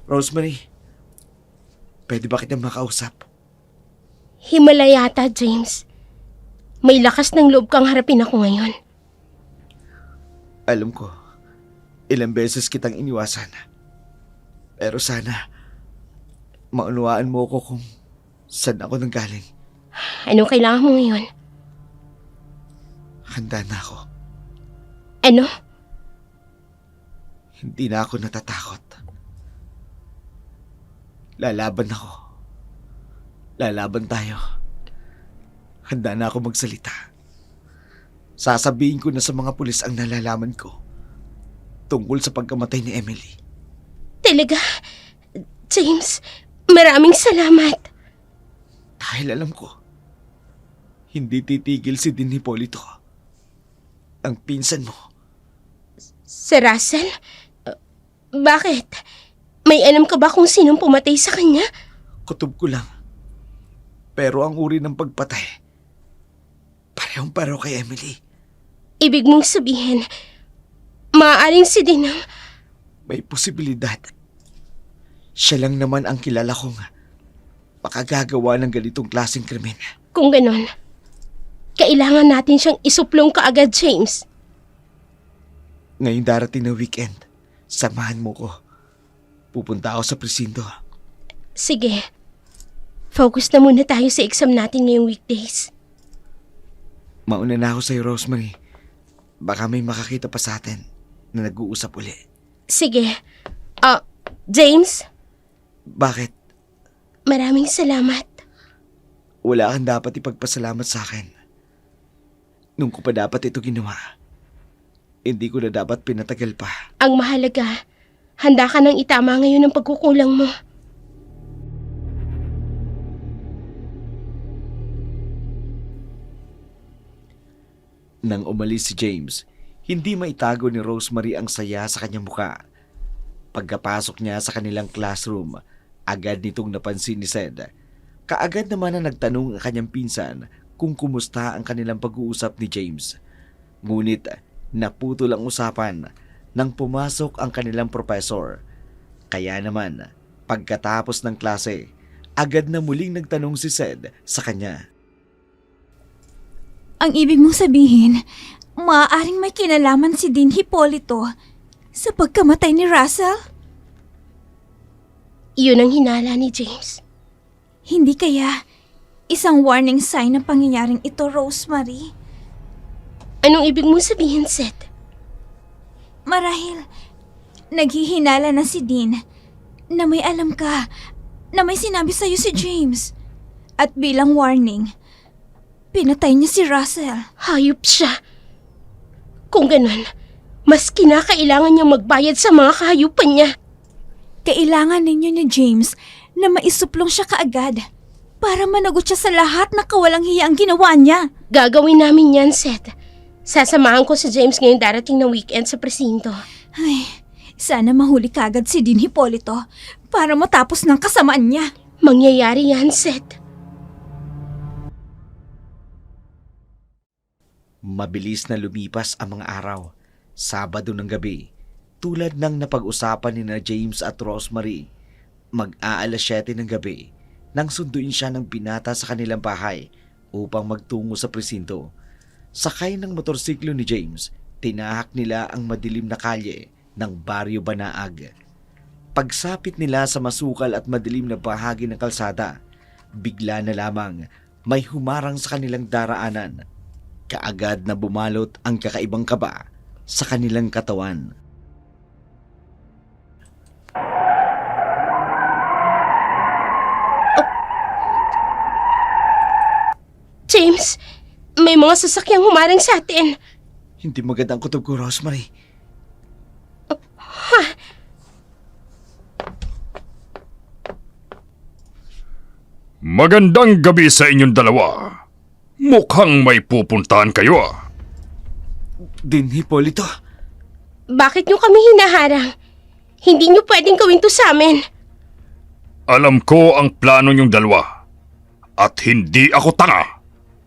Rosemary, pwede ba kitang makausap? Himala yata, James. May lakas ng loob kang harapin ako ngayon. Alam ko, ilang beses kitang iniwasan. Pero sana, maunawaan mo ko kung saan ako nanggaling. Anong kailangan mo ngayon? Handa na ako. Ano? Hindi na ako natatakot. Lalaban ako. Lalaban tayo. Handa na ako magsalita. Sasabihin ko na sa mga pulis ang nalalaman ko tungkol sa pagkamatay ni Emily. Talaga? James, maraming salamat. Dahil alam ko, hindi titigil si Dean Hipolito. Ang pinsan mo. Si Russell? Bakit? May alam ka ba kung sinong pumatay sa kanya? Kutob ko lang. Pero ang uri ng pagpatay, parehong-pareho kay Emily. Ibig mong sabihin, maaaring si Dinang... May posibilidad. Siya lang naman ang kilala kong makagagawa ng ganitong klaseng krimen. Kung ganon, kailangan natin siyang isuplong kaagad, James. Ngayong darating na weekend, samahan mo ko. Pupunta ako sa presinto. Sige, focus na muna tayo sa exam natin ngayong weekdays. Mauna na ako sa'yo, Rosemary. Baka may makakita pa sa atin na nag-uusap uli. Sige. James, Bakit? maraming salamat. Wala kang dapat ipagpasalamat sa akin. Nung ko pa dapat ito ginawa, hindi ko na dapat pinatagal pa. Ang mahalaga, handa ka nang itama ngayon ang pagkukulang mo. Nang umalis si James, hindi maitago ni Rosemary ang saya sa kanyang muka. Pagkapasok niya sa kanilang classroom, agad nitong napansin ni Sed. Kaagad naman na nagtanong ang kanyang pinsan kung kumusta ang kanilang pag-uusap ni James. Ngunit naputol ang usapan nang pumasok ang kanilang professor. Kaya naman, pagkatapos ng klase, agad na muling nagtanong si Sed sa kanya. Ang ibig mong sabihin, maaaring may kinalaman si Dean Hipolito sa pagkamatay ni Russell? Iyon ang hinala ni James. Hindi kaya isang warning sign ng pangyayaring ito, Rosemary? Anong ibig mong sabihin, Seth? Marahil, naghihinala na si Dean na may alam ka na may sinabi sa'yo si James. At bilang warning, pinatay niya si Russell. Hayop siya. Kung ganun, mas kinakailangan niyang magbayad sa mga kahayupan niya. Kailangan ninyo ni James na maisuplong siya kaagad para managot siya sa lahat na kawalang hiya ang ginawa niya. Gagawin namin yan, Seth. Sasamahan ko si James ngayong darating na weekend sa presinto. Ay, sana mahuli kagad si Dean Hipolito para matapos ng kasamaan niya. Mangyayari yan, Seth. Mabilis na lumipas ang mga araw. Sabado ng gabi, tulad ng napag-usapan ni na James at Rosemary, mag-aalas 7 ng gabi nang sunduin siya ng binata sa kanilang bahay upang magtungo sa presinto. Sakay ng motorsiklo ni James, tinahak nila ang madilim na kalye ng Baryo Banaag. Pagsapit nila sa masukal at madilim na bahagi ng kalsada, bigla na lamang may humarang sa kanilang daraanan. Kaagad na bumalot ang kakaibang kaba sa kanilang katawan. James, may mga sasakyang humaring sa atin. Hindi maganda ang kutob ko, Rosemary. Magandang gabi sa inyong dalawa. Mukhang may pupuntahan kayo ah. Dean Hipolito, Bakit niyo kami hinaharang? Hindi niyo pwedeng gawin to sa amin. Alam ko ang plano niyong dalawa. At hindi ako tanga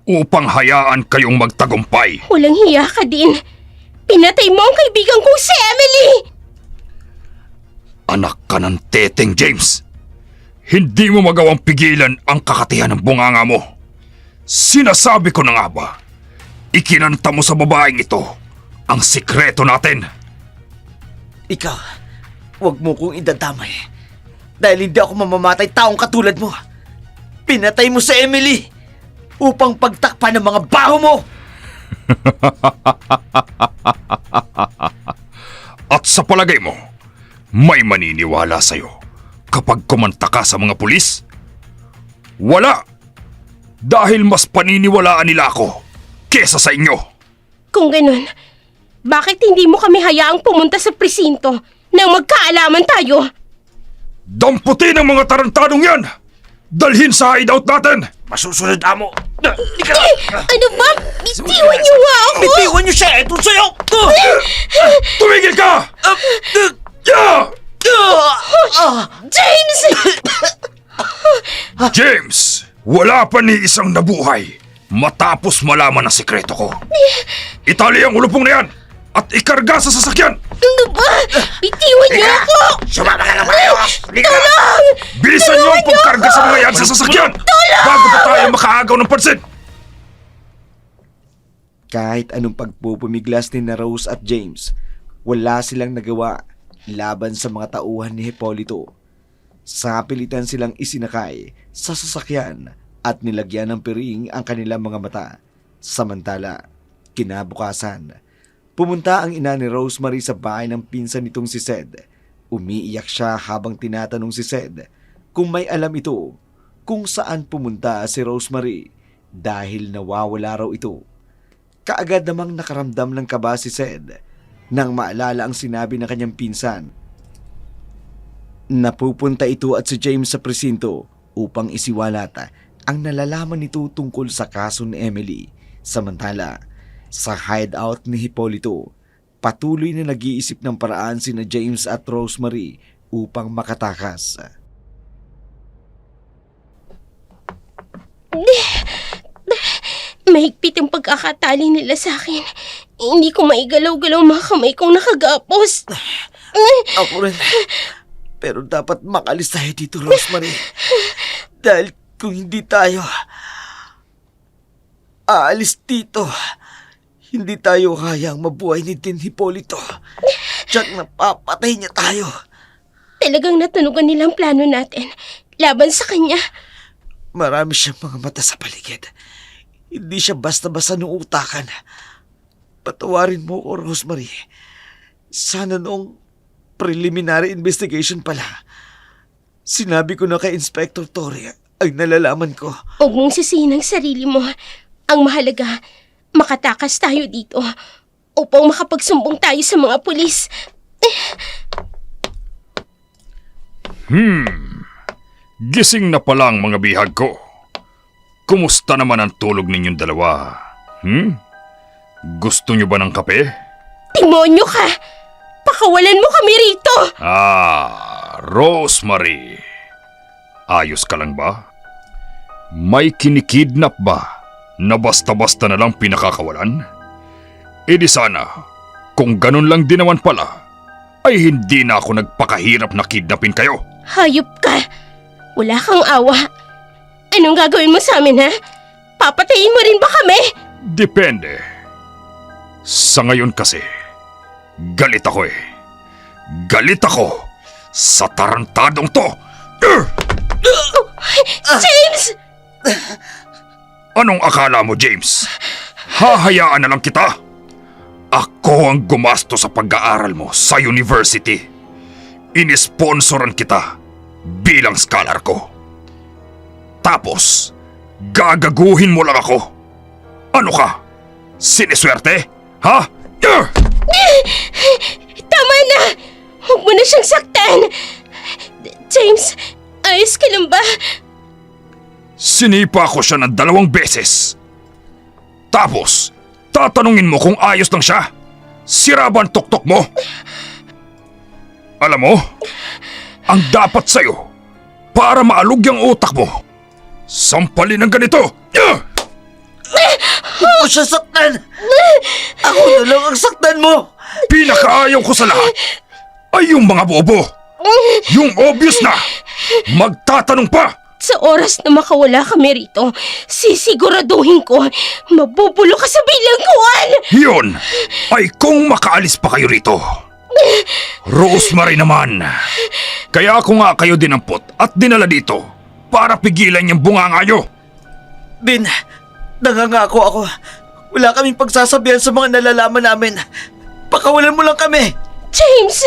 upang hayaan kayong magtagumpay. Walang hiya ka din. Pinatay mo ang kaibigan kong si Emily! Anak ka ng teteng, James. Hindi mo magawang pigilan ang kakatihan ng bunganga mo. Sinasabi ko na nga ba, ikinanta mo sa babaeng ito ang sikreto natin. ikaw, huwag mo kong idadamay. Dahil hindi ako mamamatay taong katulad mo. Pinatay mo sa Emily upang pagtakpan ng mga baho mo. At sa palagay mo, may maniniwala sa'yo kapag kumanta ka sa mga pulis? Wala! Dahil mas paniniwalaan nila ako kesa sa inyo. Kung ganun, bakit hindi mo kami hayaang pumunta sa presinto nang magkaalaman tayo? Damputin ang mga tarantadong yan! Dalhin sa hideout natin! Masusunod, amo. Ano ba? Bitiwan niyo nga ako! Bitiwan niyo siya! Ito sa'yo! Tumigil ka! James! James, wala pa ni isang nabuhay matapos malaman ang sikreto ko. Itali ang ulupong na yan at ikarga sa sasakyan! Ano ba? Bitiwan niyo ako! Sumama ka lang kayo! Tulong! Bilisan niyo ang pagkarga sa mga yan sa sasakyan! Bago pa tayo makaagaw ng pansin! Kahit anong pagpupumiglas ni na Rose at James, wala silang nagawa laban sa mga tauhan ni Hipolito. Sapilitan silang isinakay sa sasakyan at nilagyan ng piring ang kanilang mga mata. Samantala, kinabukasan, pumunta ang ina ni Rosemary sa bahay ng pinsan nitong si Sed. Umiiyak siya habang tinatanong si Sed kung may alam ito kung saan pumunta si Rosemary dahil nawawala raw ito. Kaagad namang nakaramdam ng kaba si Sed nang maalala ang sinabi ng kanyang pinsan. Napupunta ito at si James sa presinto upang isiwalat ang nalalaman nito tungkol sa kaso ni Emily. Samantala, sa hideout ni Hipolito, patuloy na nag-iisip ng paraan sina James at Rosemary upang makatakas. Mahigpit ang pagkakatali nila sa akin. Hindi ko maigalaw-galaw mga kamay kong nakagapos. Ako rin. Pero dapat makalis tayo dito, Rosemary. Dahil kung hindi tayo aalis dito, hindi tayo kayang mabuhay ni Dean Hipolito. Diyak napapatay niya tayo. Talagang natunugan nilang plano natin laban sa kanya. Marami siyang mga mata sa paligid. Hindi siya basta-basta nuutakan. Patawarin mo ko, Rosemary. Sana noong preliminary investigation pala, Sinabi ko na kay Inspector Torre ay nalalaman ko. Huwag mong sisihin ang sarili mo. Ang mahalaga, makatakas tayo dito upang makapagsumbong tayo sa mga pulis. Gising na pala ang mga bihag ko. Kumusta naman ang tulog ninyong dalawa? Gusto nyo ba ng kape? Demonyo ka! Pakawalan mo kami rito! Rosemary. Ayos ka lang ba? May kinikidnap ba na basta-basta na lang pinakakawalan? E di sana, kung ganun lang din naman pala, ay hindi na ako nagpakahirap na kidnapin kayo. Hayop ka! Wala kang awa. Anong gagawin mo sa amin, ha? Papatayin mo rin ba kami? Depende. Sa ngayon kasi, galit ako eh. Galit ako sa tarantadong to. James! Anong akala mo, James? Hahayaan na lang kita. Ako ang gumasto sa pag-aaral mo sa university. Inisponsoran kita bilang scholar ko. Tapos, gagaguhin mo lang ako. Ano ka? Siniswerte? Ha? Tama na! Huwag mo na siyang saktan! James, ayos ka lang ba? Sinipa ko siya ng 2 beses. Tapos, tatanungin mo kung ayos lang siya. Sira ba ang tuktok mo? Alam mo, ang dapat sa'yo, para maalog yung utak mo, sampalin ng ganito. Huwag mo siya saktan! Ako na lang ang saktan mo! Pinakaayaw ko sa lahat ay yung mga bobo. Yung obvious na, magtatanong pa. Sa oras na makawala kami rito, sisiguraduhin ko, mabubulo ka sa bilangguan! Yun ay kung makaalis pa kayo rito. Rosemary naman, kaya ako nga kayo dinampot at dinala dito para pigilan yung bunganga nyo. Bin, nangangako ako. Wala kaming pagsasabihan sa mga nalalaman namin. Pakawalan mo lang kami. James!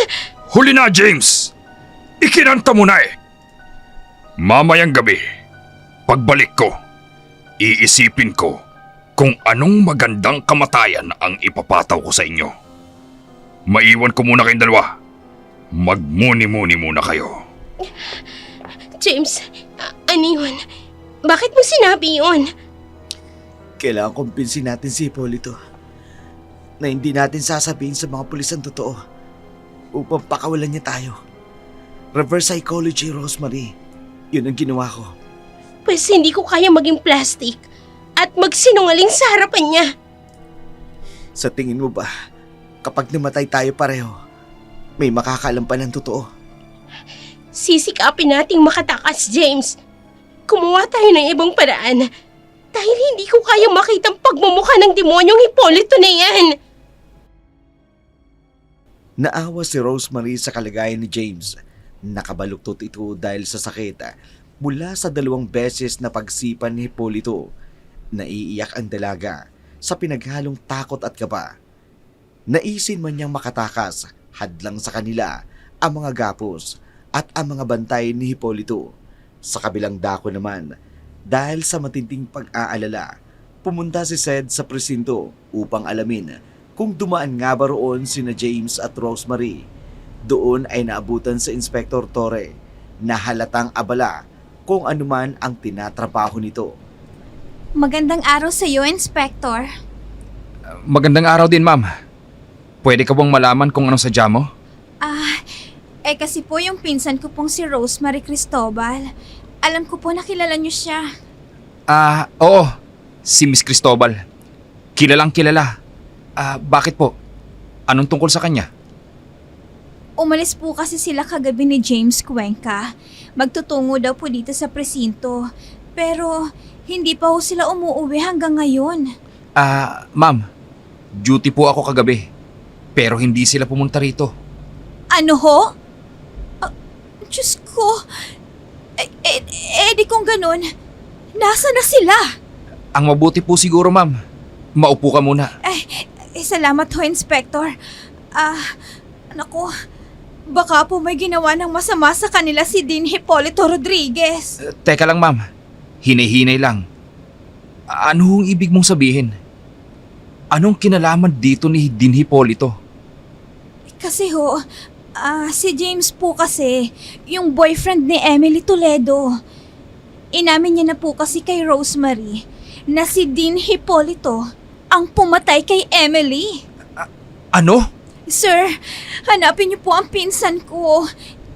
Huli na, James. Ikinanta mo na eh. Mamayang gabi, pagbalik ko, iisipin ko kung anong magandang kamatayan ang ipapataw ko sa inyo. Maiwan ko muna kayong dalawa. Magmuni-muni muna kayo. James, ano yun? Bakit mo sinabi yun? Kailangan kumpinsin natin si Hipólito na hindi natin sasabihin sa mga pulis ang totoo upang pakawalan niya tayo. Reverse psychology, Rosemary. Yun ang ginawa ko. Pues hindi ko kaya maging plastic at magsinungaling sa harapan niya. Sa tingin mo ba, kapag namatay tayo pareho, may makakaalam pa ng totoo? Sisikapin nating makatakas, James. Kumuha tayo ng ibang paraan dahil hindi ko kaya makitang pagmumukha ng demonyong Hipólito na yan. Naawa si Rosemary sa kalagayan ni James. Nakabaluktot ito dahil sa sakit mula sa 2 beses na pagsipan ni Hipólito. Naiiyak ang dalaga sa pinaghalong takot at kaba. Naisin man niyang makatakas, hadlang sa kanila ang mga gapos at ang mga bantay ni Hipólito. Sa kabilang dako naman, dahil sa matinding pag-aalala, pumunta si Sed sa presinto upang alamin kung dumaan nga ba roon sina James at Rosemary. Doon ay naabutan sa Inspector Torre na halatang abala kung anuman ang tinatrabaho nito. Magandang araw sa iyo, Inspector. Magandang araw din, ma'am. Pwede ka bang malaman kung anong sadya mo? Kasi po yung pinsan ko pong si Rosemary Cristobal. Alam ko po na kilala niyo siya. Oo. Si Miss Cristobal. Kilalang kilala. Bakit po? Anong tungkol sa kanya? Umalis po kasi sila kagabi ni James Cuenca. Magtutungo daw po dito sa presinto. Pero hindi pa ho sila umuuwi hanggang ngayon. Ma'am. Duty po ako kagabi. Pero hindi sila pumunta rito. Ano ho? Diyos ko. Di kung ganun, nasa na sila? Ang mabuti po siguro, ma'am. Maupo ka muna. Salamat ho, Inspector. Naku, Baka po may ginawa ng masama sa kanila si Dean Hipolito Rodriguez. Teka lang ma'am, hinay-hinay lang. Ano ang ibig mong sabihin? Anong kinalaman dito ni Dean Hipolito? Kasi si James po kasi, yung boyfriend ni Emily Toledo. Inamin niya na po kasi kay Rosemary na si Dean Hipolito ang pumatay kay Emily. Ano? Sir, hanapin niyo po ang pinsan ko.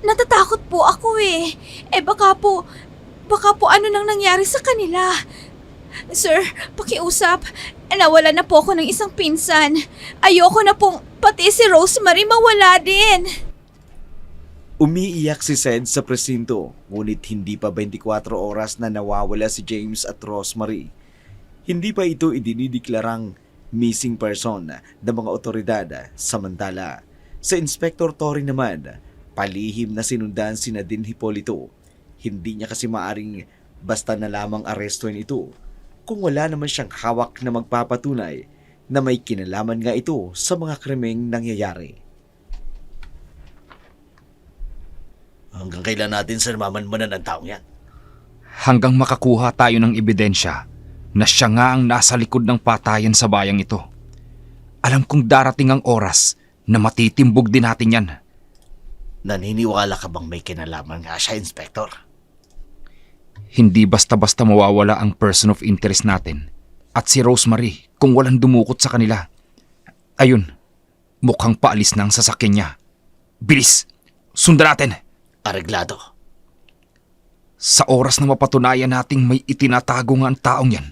Natatakot po ako eh. Baka po ano nang nangyari sa kanila. Sir, pakiusap. Nawala na po ako ng isang pinsan. Ayoko na pong pati si Rosemary mawala din. Umiiyak si Sed sa presinto, ngunit hindi pa 24 oras na nawawala si James at Rosemary. Hindi pa ito idinideklarang missing person ng mga otoridad. Samantala, sa Inspector Torre naman, palihim na sinundan si Dean Hipolito. Hindi niya kasi maaring basta na lamang arestuin ito kung wala naman siyang hawak na magpapatunay na may kinalaman nga ito sa mga krimeng nangyayari. Hanggang kailan natin sinamanan ang taong yan? Hanggang makakuha tayo ng ebidensya na siya nga ang nasa likod ng patayan sa bayang ito. Alam kong darating ang oras na matitimbog din natin yan. Naniniwala ka bang may kinalaman nga siya, Inspector? Hindi basta-basta mawawala ang person of interest natin at si Rosemary kung walang dumukot sa kanila. Ayun, mukhang paalis na ang sasakyan niya. Bilis! Sundan natin! Areglado. Sa oras na mapatunayan nating may itinatago nga ang taong yan,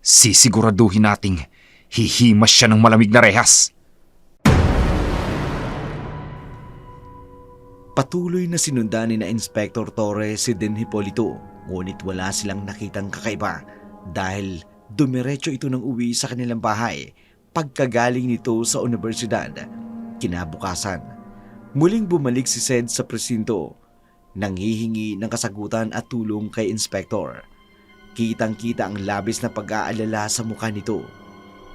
sisiguraduhin nating hihimas siya ng malamig na rehas. Patuloy na sinundan ni na Inspector Torre si Dean Hipolito, ngunit wala silang nakitang kakaiba dahil dumiretso ito ng uwi sa kanilang bahay pagkagaling nito sa universidad. Kinabukasan, muling bumalik si Sed sa presinto, nanghihingi ng kasagutan at tulong kay Inspector. Kitang-kita ang labis na pag-aalala sa mukha nito.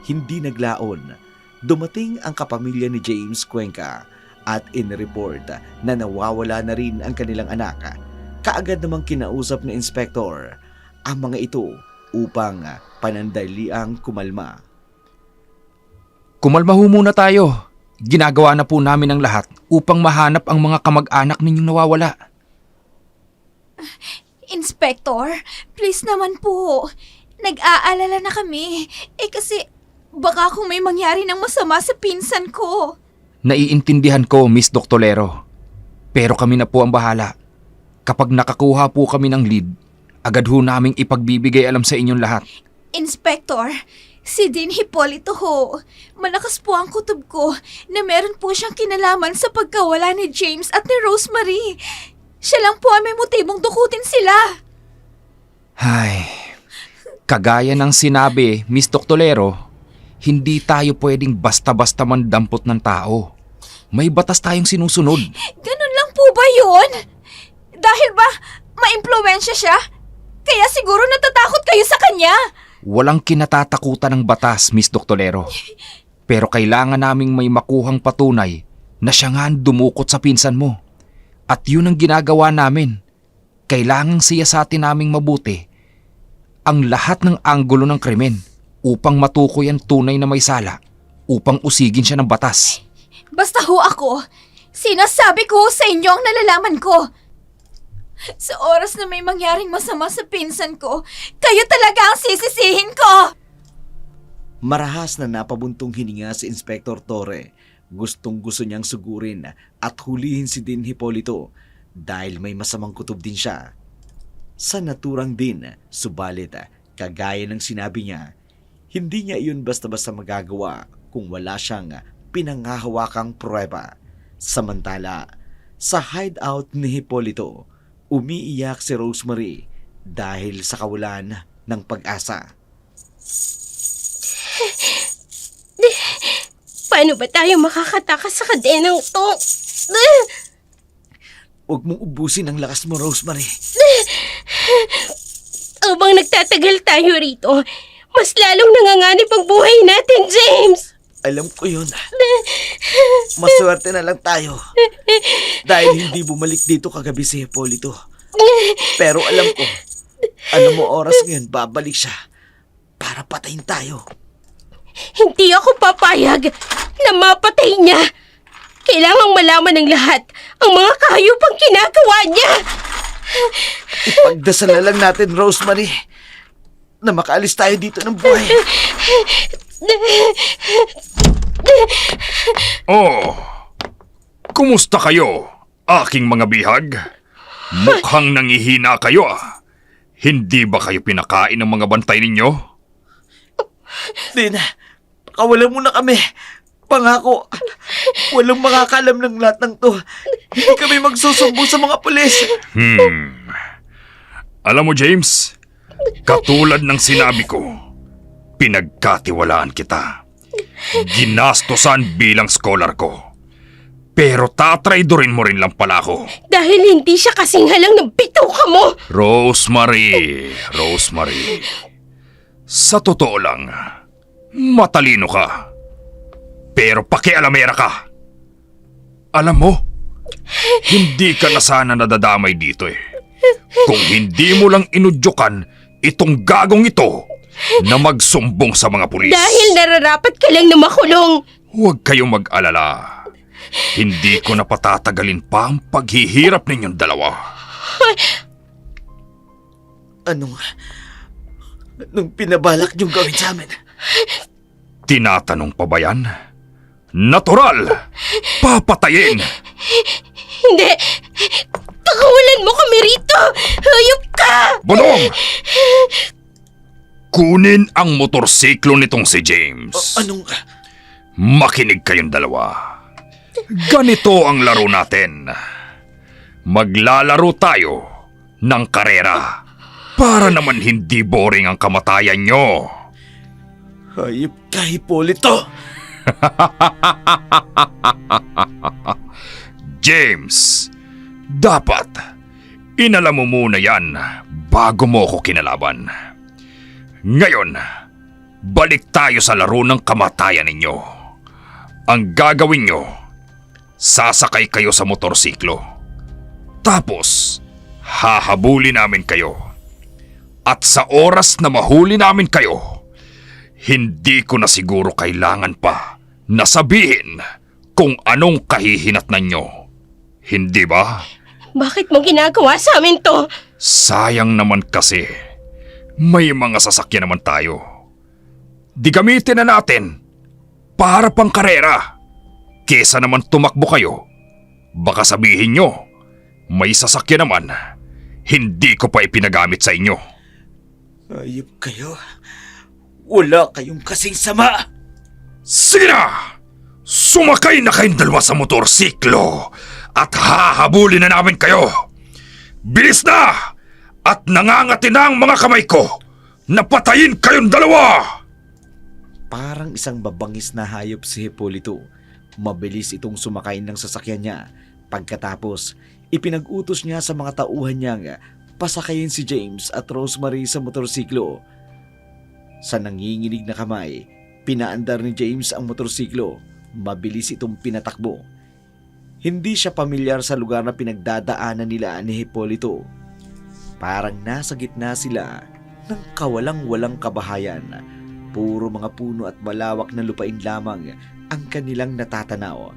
Hindi naglaon, dumating ang kapamilya ni James Cuenca at inireport na nawawala na rin ang kanilang anak. Kaagad namang kinausap ni Inspector ang mga ito upang panandaliang kumalma. Kumalma ho muna tayo. Ginagawa na po namin ang lahat upang mahanap ang mga kamag-anak ninyong nawawala. Inspector, please naman po. Nag-aalala na kami. Kasi baka kung may mangyari ng masama sa pinsan ko. Naiintindihan ko, Miss Doctolero. Pero kami na po ang bahala. Kapag nakakuha po kami ng lead, agad ho naming ipagbibigay alam sa inyong lahat. Inspector, si Dean Hipolito ho. Malakas po ang kutob ko na meron po siyang kinalaman sa pagkawala ni James at ni Rosemary. Siya lang po ang may motibong dukutin sila. Ay, kagaya ng sinabi, Miss Doctolero, hindi tayo pwedeng basta-basta mandampot ng tao. May batas tayong sinusunod. Ganun lang po ba yun? Dahil ba maimpluwensya siya? Kaya siguro natatakot kayo sa kanya. Walang kinatatakutan ng batas, Miss Doctolero. Pero kailangan naming may makuhang patunay na siya nga ang dumukot sa pinsan mo. At yun ang ginagawa namin. Kailangang siyasatin naming mabuti ang lahat ng anggulo ng krimen upang matukoy ang tunay na may sala, upang usigin siya ng batas. Basta ho ako, sinasabi ko sa inyo ang nalalaman ko. Sa oras na may mangyaring masama sa pinsan ko, kayo talaga ang sisisihin ko! Marahas na napabuntong hininga si Inspector Torre. Gustong-gusto niyang sugurin at hulihin si Dean Hipolito dahil may masamang kutob din siya. Sa naturang din, subalit kagaya ng sinabi niya, hindi niya iyon basta-basta magagawa kung wala siyang pinanghahawakang pruweba. Samantala, sa hideout ni Hipolito, umiiyak si Rosemary dahil sa kawalan ng pag-asa. Paano ba tayo makakatakas sa kadenang to? Huwag mong ubusin ang lakas mo, Rosemary. Habang nagtatagal tayo rito, mas lalong nanganganib ang buhay natin, James! Alam ko yun. Maswerte na lang tayo. dahil hindi bumalik dito kagabi si Hipolito. Pero alam ko, mo oras ngayon babalik siya para patayin tayo. Hindi ako papayag na mapatay niya. Kailangang malaman ng lahat ang mga kahayupang ginagawa niya. Ipagdasal na lang natin, Rosemary, na makaalis tayo dito ng buhay. Oh, kumusta kayo, aking mga bihag? Mukhang nangihina kayo ah. Hindi ba kayo pinakain ng mga bantay ninyo? Din, pakawalan mo na kami. Pangako, walang makakalam ng lahat ng to. Hindi kami magsusumbong sa mga pulis. Alam mo, James, katulad ng sinabi ko, pinagkatiwalaan kita. Ginastosan bilang scholar ko. Pero tatraidorin mo rin lang pala ako. Dahil hindi siya kasing halang ng bituka mo. Rosemary. Sa totoo lang, matalino ka. Pero pakialamera ka. Alam mo, hindi ka na sana nadadamay dito eh. Kung hindi mo lang inudyukan itong gagong ito na magsumbong sa mga pulis. Dahil nararapat ka lang na makulong. Huwag kayong mag-alala. Hindi ko na patatagalin pa ang paghihirap ninyong dalawa. Anong pinabalak niyong gawin sa amin? Tinatanong pa ba yan? Natural! Papatayin! Hindi! Pakawalan mo kami rito! Hayop ka! Bonong! Kunin ang motorsiklo nitong si James. Anong... Makinig kayong dalawa. Ganito ang laro natin. Maglalaro tayo ng karera para naman hindi boring ang kamatayan nyo. Hayop ka, Hipolito! James, dapat inalam mo muna yan bago mo ko kinalaban. Ngayon, balik tayo sa laro ng kamatayan ninyo. Ang gagawin nyo, sasakay kayo sa motorsiklo. Tapos, hahabulin namin kayo. At sa oras na mahuli namin kayo, hindi ko na siguro kailangan pa na sabihin kung anong kahihinatnan nyo. Hindi ba? Bakit mo ginagawa sa amin to? Sayang naman kasi. May mga sasakyan naman tayo. Di gamitin na natin para pang karera. Kesa naman tumakbo kayo, baka sabihin nyo, may sasakyan naman, hindi ko pa ipinagamit sa inyo. Hayop kayo. Wala kayong kasing sama. Sige na! Sumakay na kayong dalawa sa motorsiklo at hahabulin na namin kayo. Bilis na! At nangangati na ang mga kamay ko na patayin kayong dalawa! Parang isang babangis na hayop si Hipolito. Mabilis itong sumakay ng sasakyan niya. Pagkatapos, ipinag-utos niya sa mga tauhan niyang pasakayin si James at Rosemary sa motorsiklo. Sa nanginginig na kamay, pinaandar ni James ang motorsiklo. Mabilis itong pinatakbo. Hindi siya pamilyar sa lugar na pinagdadaanan nila ni Hipolito. Parang nasa gitna sila ng kawalang-walang kabahayan. Puro mga puno at malawak na lupain lamang ang kanilang natatanaw.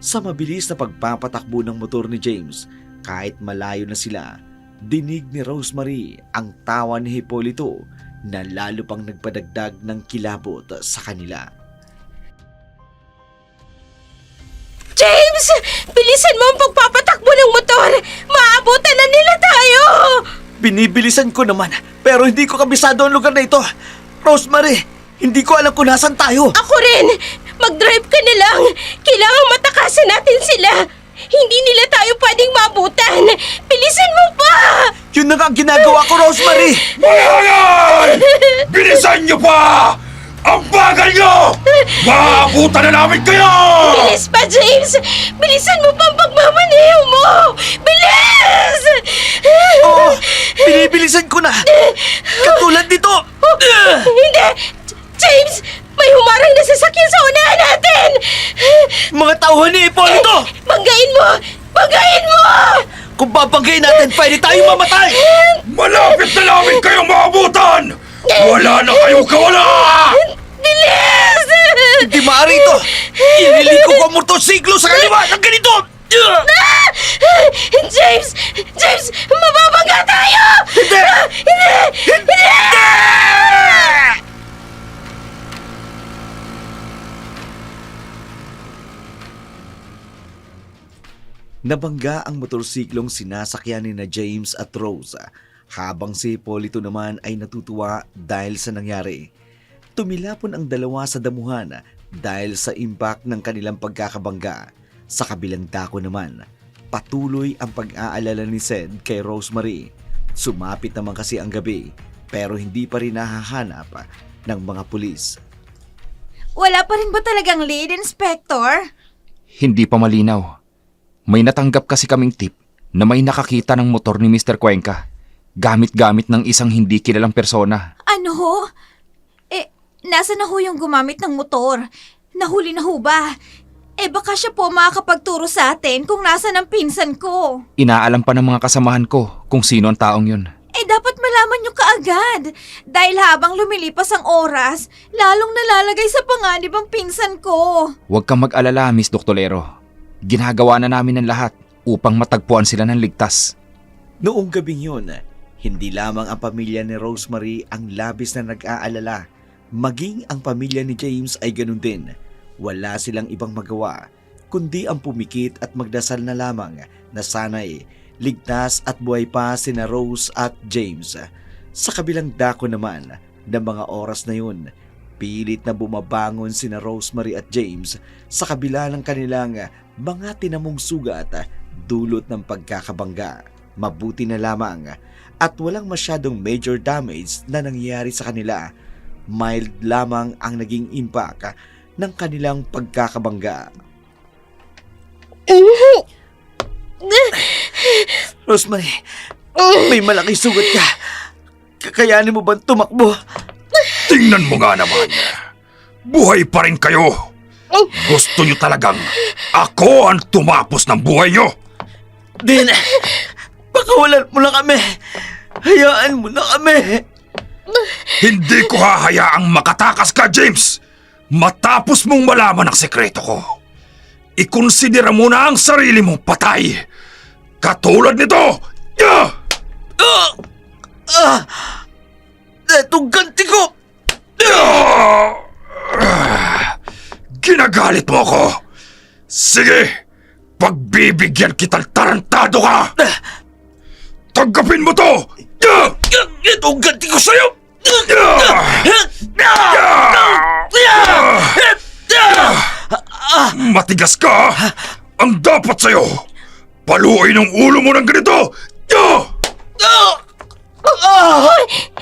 Sa mabilis na pagpapatakbo ng motor ni James, kahit malayo na sila, dinig ni Rosemary ang tawa ni Hipolito na lalo pang nagpadagdag ng kilabot sa kanila. James! Bilisan mo ang pagpapatakbo ng motor! Maabutan na nila tayo! Binibilisan ko naman, pero hindi ko kabisado ang lugar na ito. Rosemary, hindi ko alam kung nasan tayo. Ako rin! Mag-drive ka na lang! Kailangang matakasan natin sila! Hindi nila tayo pwedeng maabutan! Bilisan mo pa! Yun na nga ang ginagawa ko, Rosemary! Mayayan! Bilisan nyo pa! Ang bagal nyo! Maabutan na namin kayo! Bilis pa, James! Bilisan mo pa ang pagmamaneho mo! Bilis! Oo, binibilisan ko na. Katulad nito. Hindi! James! May humarang na sasakyan sa unahan natin! Mga tauhan ni Hipolito! Banggain mo! Bagayin mo! Kung babanggayin natin, pwede tayong mamatay! Malapit na namin kayong maabutan! Wala na kayong kawala! Bilis! Hindi maaari ito! Ililiko ko ang motorsiklo sa kaliwa ng ganito! James! James! Mababangga tayo! Hindi! Hindi! Nabangga ang motorsiklong sinasakyan ni na James at Rose habang si Polito naman ay natutuwa dahil sa nangyari. Tumilapon ang dalawa sa damuhan dahil sa impact ng kanilang pagkakabangga. Sa kabilang dako naman, patuloy ang pag-aalala ni Sed kay Rosemary. Sumapit naman kasi ang gabi pero hindi pa rin nahahanap ng mga pulis. Wala pa rin ba talagang lead, Inspector? Hindi pa malinaw. May natanggap kasi kaming tip na may nakakita ng motor ni Mr. Cuenca. Gamit-gamit ng isang hindi kilalang persona. Ano ho? Nasa na ho yung gumamit ng motor? Nahuli na ho ba? Baka siya po makakapagturo sa atin kung nasa ng pinsan ko. Inaalam pa ng mga kasamahan ko kung sino ang taong yun. Dapat malaman nyo kaagad. Dahil habang lumilipas ang oras, lalong nalalagay sa panganib ang pinsan ko. Huwag kang mag-alala, Miss Doctolero. Ginagawa na namin ang lahat upang matagpuan sila ng ligtas. Noong gabing yun, hindi lamang ang pamilya ni Rosemary ang labis na nag-aalala. Maging ang pamilya ni James ay ganun din. Wala silang ibang magawa, kundi ang pumikit at magdasal na lamang na sana'y ligtas at buhay pa sina Rose at James. Sa kabilang dako naman ng mga oras na yun, pilit na bumabangon sina Rosemary at James sa kabila ng kanilang mga tinamong sugat dulot ng pagkakabangga. Mabuti na lamang at walang masyadong major damage na nangyari sa kanila. Mild lamang ang naging impact ng kanilang pagkakabangga. Rosemary, may malaking sugat ka. Kakayanin mo bang tumakbo? Tingnan mo nga naman. Buhay pa rin kayo. Gusto nyo talagang ako ang tumapos ng buhay nyo? Din, pakawalan mo na kami. Hayaan mo na kami. Hindi ko hahayaang makatakas ka, James. Matapos mong malaman ang sekreto ko, ikonsidera mo na ang sarili mong patay. Katulad nito! Itong ganti ko! Ginagalit mo ako. Sige, pagbibigyan kitang tarantado ka. Tanggapin mo to! Itong ganti ko sa'yo! Matigas ka! Ang dapat sa'yo, paluin ang ulo mo ng ganito!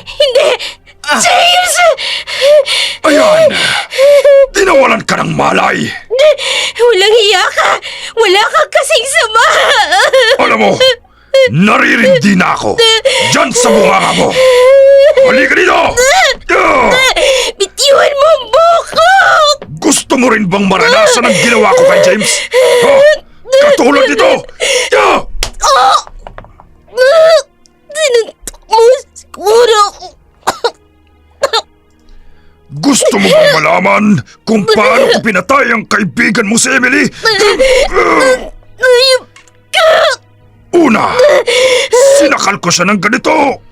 Hindi! James! Ayan! Dinawalan ka ng malay! Walang hiya ka! Wala kang kasing sama! Alam mo, naririndi na ako dyan sa bunganga mo! Halika dito! Bitiwan mo ang buko! Gusto mo rin bang maranasan ang ginawa ko kay James? Ha? Katulad nito! Sinuntok mo siguro ako. Gusto mo bang malaman kung paano ko pinatay ang kaibigan mo si Emily? Ayop ka! Una, sinakal ko siya ng ganito!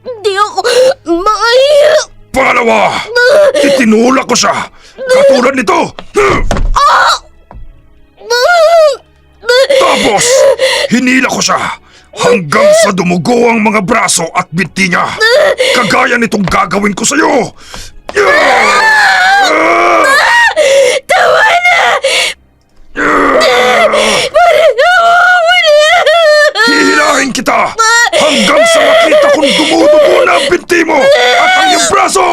Hindi ako makaya. Pangalawa, itinulak ko siya katulad nito! Tapos, hinila ko siya hanggang sa dumugo ang mga braso at binti niya. Kagaya nitong gagawin ko sa'yo! Tawa na! Parang awa mo na! Hihilahin kita hanggang sa makita kong dumudugo na ang binti mo at ang iyong braso!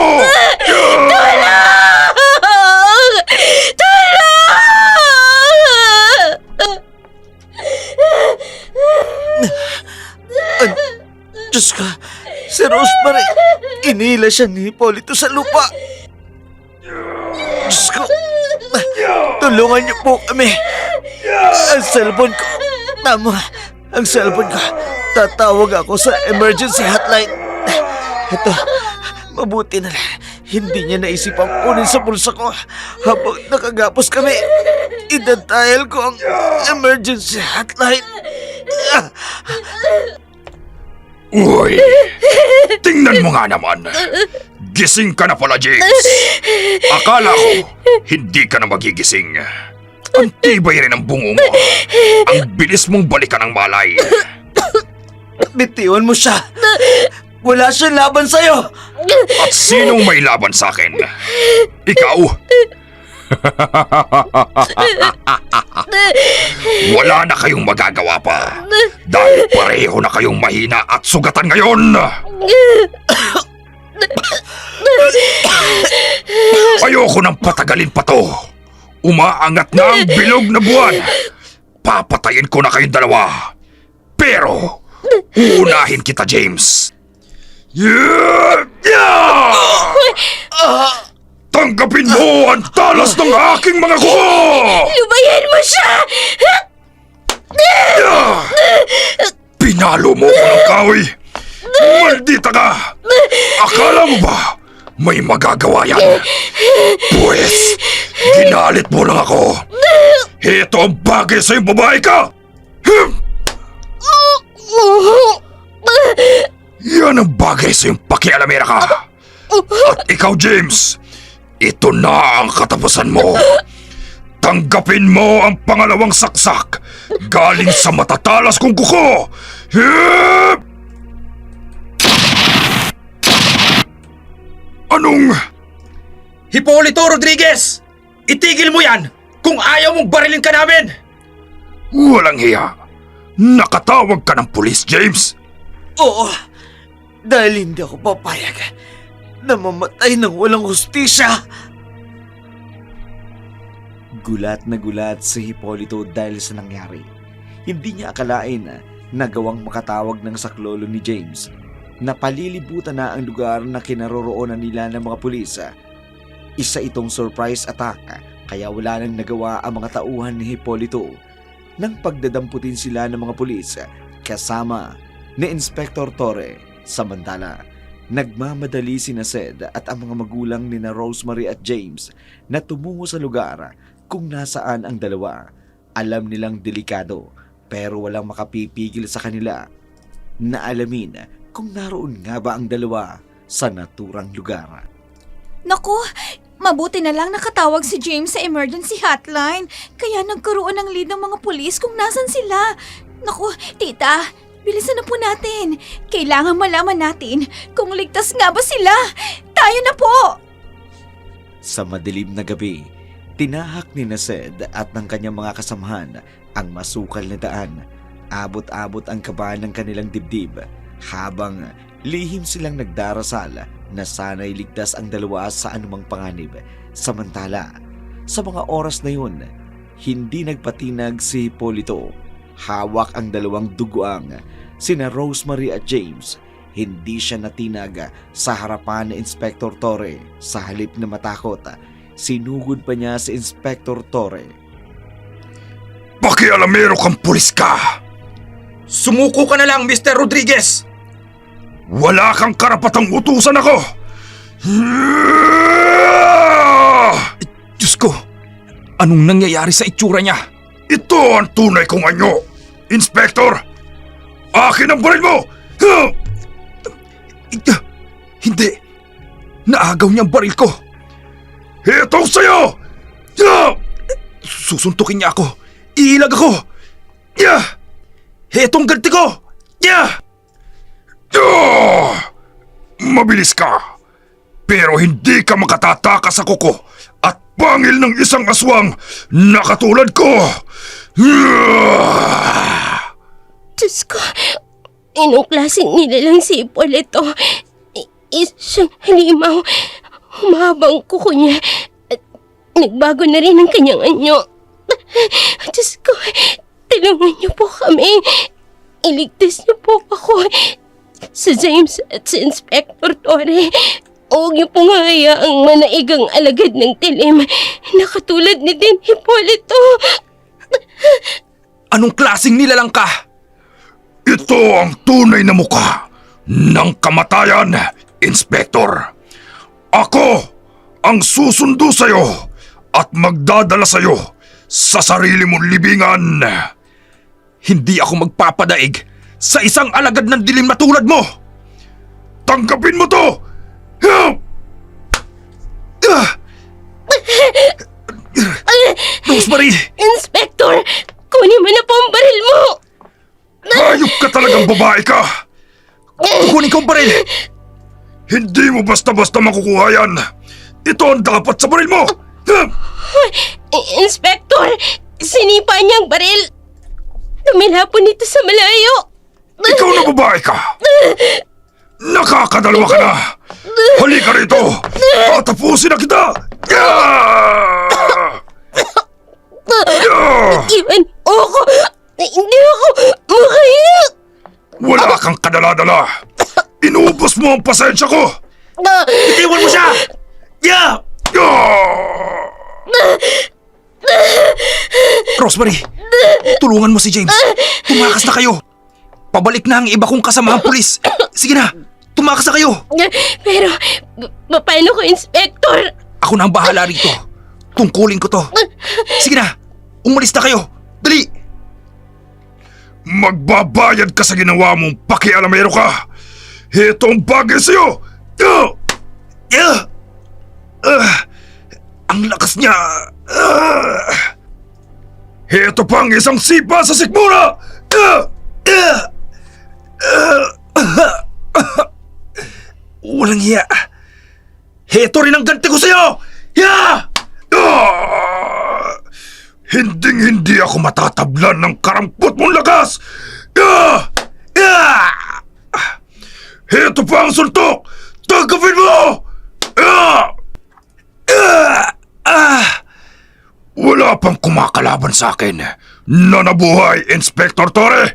Diyos ka, si Rosemary, inila siya ni Polito sa lupa. Diyos ko, Tulungan niyo po kami. Ang cellphone ko. Tama. Ang cellphone ko. Tatawag ako sa emergency hotline. Ito, mabuti na lang. Hindi niya naisipang kunin sa bulsa ko. Habang nakagapos kami, idadial ko ang emergency hotline. Uy! Tingnan mo nga naman. Gising ka na pala, James. Akala ko, hindi ka na magigising. Ang tibay rin ang bungo mo. Ang bilis mong balikan ng malay. Bitiwan mo siya. Wala siyang laban sa'yo. At sinong may laban sa akin? Ikaw? Wala na kayong magagawa pa. Dahil pareho na kayong mahina at sugatan ngayon. Ayoko nang patagalin pa to. Umaangat na ang bilog na buwan. Papatayin ko na kayong dalawa. Pero, uunahin kita, James. Tanggapin mo ang talas ng aking mga kuko! Lubayan mo siya! Pinalo mo ko ng kahoy! Maldita ka! Akala mo ba may magagawa yan? Pues, ginalit mo lang ako. Ito ang bagay sa'yo, babae ka! Yan ang bagay sa'yong pakialamera ka. At ikaw, James, ito na ang katapusan mo. Tanggapin mo ang pangalawang saksak galing sa matatalas kong kuko. Anong... Hipolito Rodriguez! Itigil mo yan kung ayaw mong barilin ka namin! Walang hiya. Nakatawag ka ng pulis, James. Oo, dahil hindi ako papayag na mamatay ng walang hustisya. Gulat na gulat si Hipolito dahil sa nangyari. Hindi niya akalain na gawang makatawag ng saklolo ni James. Napalilibutan na ang lugar na kinaroroonan nila ng mga pulis. Isa itong surprise attack kaya wala nang nagawa ang mga tauhan ni Hipolito. Nang pagdadamputin sila ng mga pulis kasama ni Inspector Torre. Samantala, nagmamadali sina Sed at ang mga magulang ni na Rosemary at James na tumungo sa lugar kung nasaan ang dalawa. Alam nilang delikado pero walang makapipigil sa kanila na alamin kung naroon nga ba ang dalawa sa naturang lugar. Naku, mabuti na lang nakatawag si James sa emergency hotline. Kaya nagkaroon ng lead ng mga pulis kung nasan sila. Naku, tita, bilisan na po natin. Kailangan malaman natin kung ligtas nga ba sila. Tayo na po! Sa madilim na gabi, tinahak ni Sed at ng kanyang mga kasamahan ang masukal na daan. Abot-abot ang kaba ng kanilang dibdib habang lihim silang nagdarasal na sana'y ligtas ang dalawa sa anumang panganib. Samantala, sa mga oras na yun, hindi nagpatinag si Hipolito. Hawak ang dalawang duguang, sina Rosemary at James. Hindi siya natinag sa harapan ni Inspector Torre. Sa halip na matakot, sinugod pa niya si Inspector Torre. Pakialamero kang pulis ka! Sumuko ka na lang, Mr. Rodriguez! Wala kang karapatang utusan ako! Diyos ko, anong nangyayari sa itsura niya? Ito ang tunay kong anyo! Inspector! Akin ang baril mo! Hindi! Naagaw niya ang baril ko! Ito sa'yo! Susuntukin niya ako! Iilag ako! Hetong ganti ko! Mabilis ka! Pero hindi ka makatatakas sa kuko at pangil ng isang aswang na katulad ko! Diyos ko, inong klaseng nilalang si Hipolito. Isa siyang halimaw. Humabang kuko niya at nagbago na rin ang kanyang anyo. Diyos ko, tulungan niyo po kami. Iligtas niyo po ako. Si James at si Inspector Torre. Huwag niyo pong hayaang manaigang alagad ng tilim na katulad ni Din Hipolito. Anong klaseng nilalang ka? Ito ang tunay na muka ng kamatayan, Inspektor. Ako ang susundo sa'yo at magdadala sa'yo sa sarili mong libingan. Hindi ako magpapadaig sa isang alagad ng dilim na tulad mo! Tanggapin mo to! Rosemary! Inspector, kunin mo na po ang baril mo. Hayop ka talagang babae ka! Kukunin ko ang baril! Hindi mo basta-basta makukuha yan! Ito ang dapat sa baril mo! Inspector, sinipa niya ang baril. Tumila po nito sa malayo. Ikaw na babae ka! Nakakadalawa ka na! Halika rito! Tatapusin na kita! Iwan mo ako. Hindi ako makaya. Wala kang kadala-dala! Inuubos mo ang pasensya ko! Iwan mo siya! Rosemary, tulungan mo si James. Tumakas na kayo. Pabalik na ang iba kong kasamahang pulis. Sige na, tumakas na kayo. Pero, paano ko, Inspector? Ako na ang bahala rito. Tungkulin ko to. Sige na, umalis na kayo. Dali! Magbabayad ka sa ginawa mong pakialamero ka! Ito ang bagay sa'yo! Ang lakas niya. Ito pang isang sipa sa sikmura! Walang hiya. Heto rin ang ganti ko sa'yo! Hinding-hindi ako matatablan ng karampot mong lakas! Ito pa ang suntok! Tanggapin mo! Wala pang kumakalaban sa akin na nabuhay, Inspector Torre!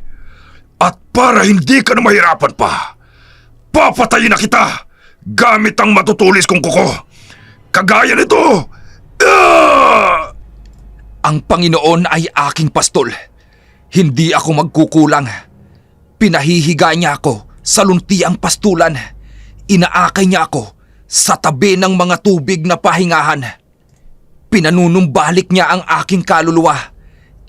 At para hindi ka na mahirapan pa, papatayin na kita gamit ang matutulis kong kuko. Kagaya nito! Ang Panginoon ay aking pastol. Hindi ako magkukulang. Pinahihiga niya ako sa luntiang pastulan. Inaakay niya ako sa tabi ng mga tubig na pahingahan. Pinanunumbalik niya ang aking kaluluwa.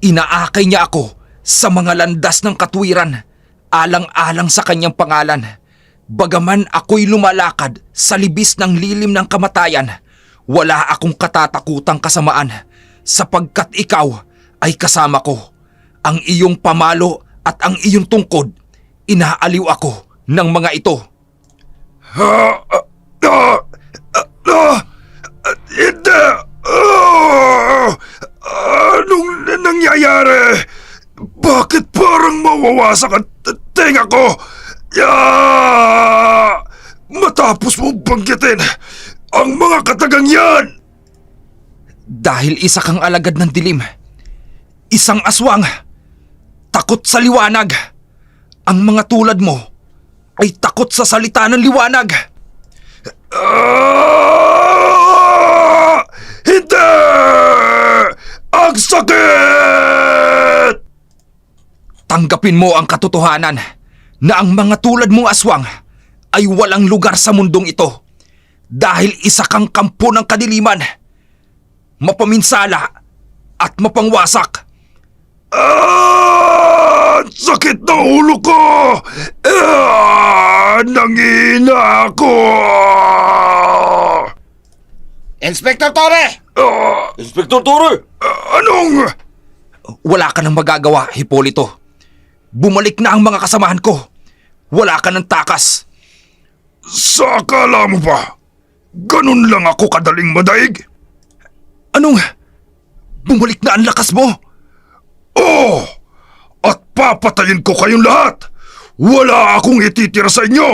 Inaakay niya ako sa mga landas ng katwiran, alang-alang sa kanyang pangalan. Bagaman ako'y lumalakad sa libis ng lilim ng kamatayan, wala akong katatakutang kasamaan, sapagkat ikaw ay kasama ko. Ang iyong pamalo at ang iyong tungkod, inaaliw ako ng mga ito. Hindi! Anong nangyayari? Bakit parang mawawasak ang tenga ko? Matapos mong banggitin ang mga katagang yan! Dahil isa kang alagad ng dilim, isang aswang, takot sa liwanag. Ang mga tulad mo ay takot sa salita ng liwanag. Hindi! Ang sakit! Tanggapin mo ang katotohanan na ang mga tulad mong aswang ay walang lugar sa mundong ito dahil isa kang kampo ng kadiliman, mapaminsala at mapangwasak. Sakit ng ulo ko! Nangina ako! Inspector Torre! Inspector Torre! Anong? Wala ka nang magagawa, Hipolito. Bumalik na ang mga kasamahan ko. Wala ka ng takas. Sa akala mo ba, ganun lang ako kadaling madaig? Anong? Bumalik na ang lakas mo? Oh! At papatayin ko kayong lahat! Wala akong ititira sa inyo!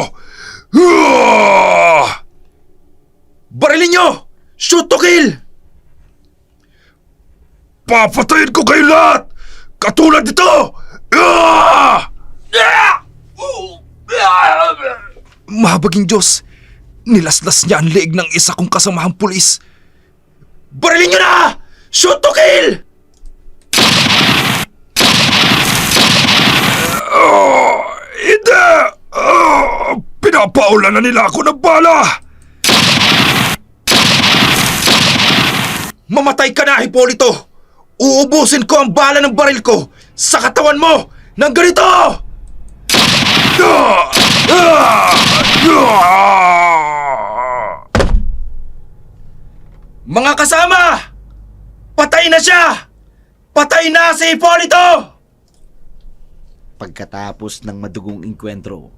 Barilin nyo! Shoot to kill! Papatayin ko kayong lahat! Katulad nito! Mahabaging Diyos, Nilaslas niya ang leeg ng isa kong kasamahang pulis. Barilin nyo na! Shoot to kill! Hindi! Pinapaulan na nila ako ng bala! Mamatay ka na, Hipolito! Uubusin ko ang bala ng baril ko sa katawan mo ng ganito! Mga kasama! Patay na siya! Patay na si Hipolito! Pagkatapos ng madugong inkwentro,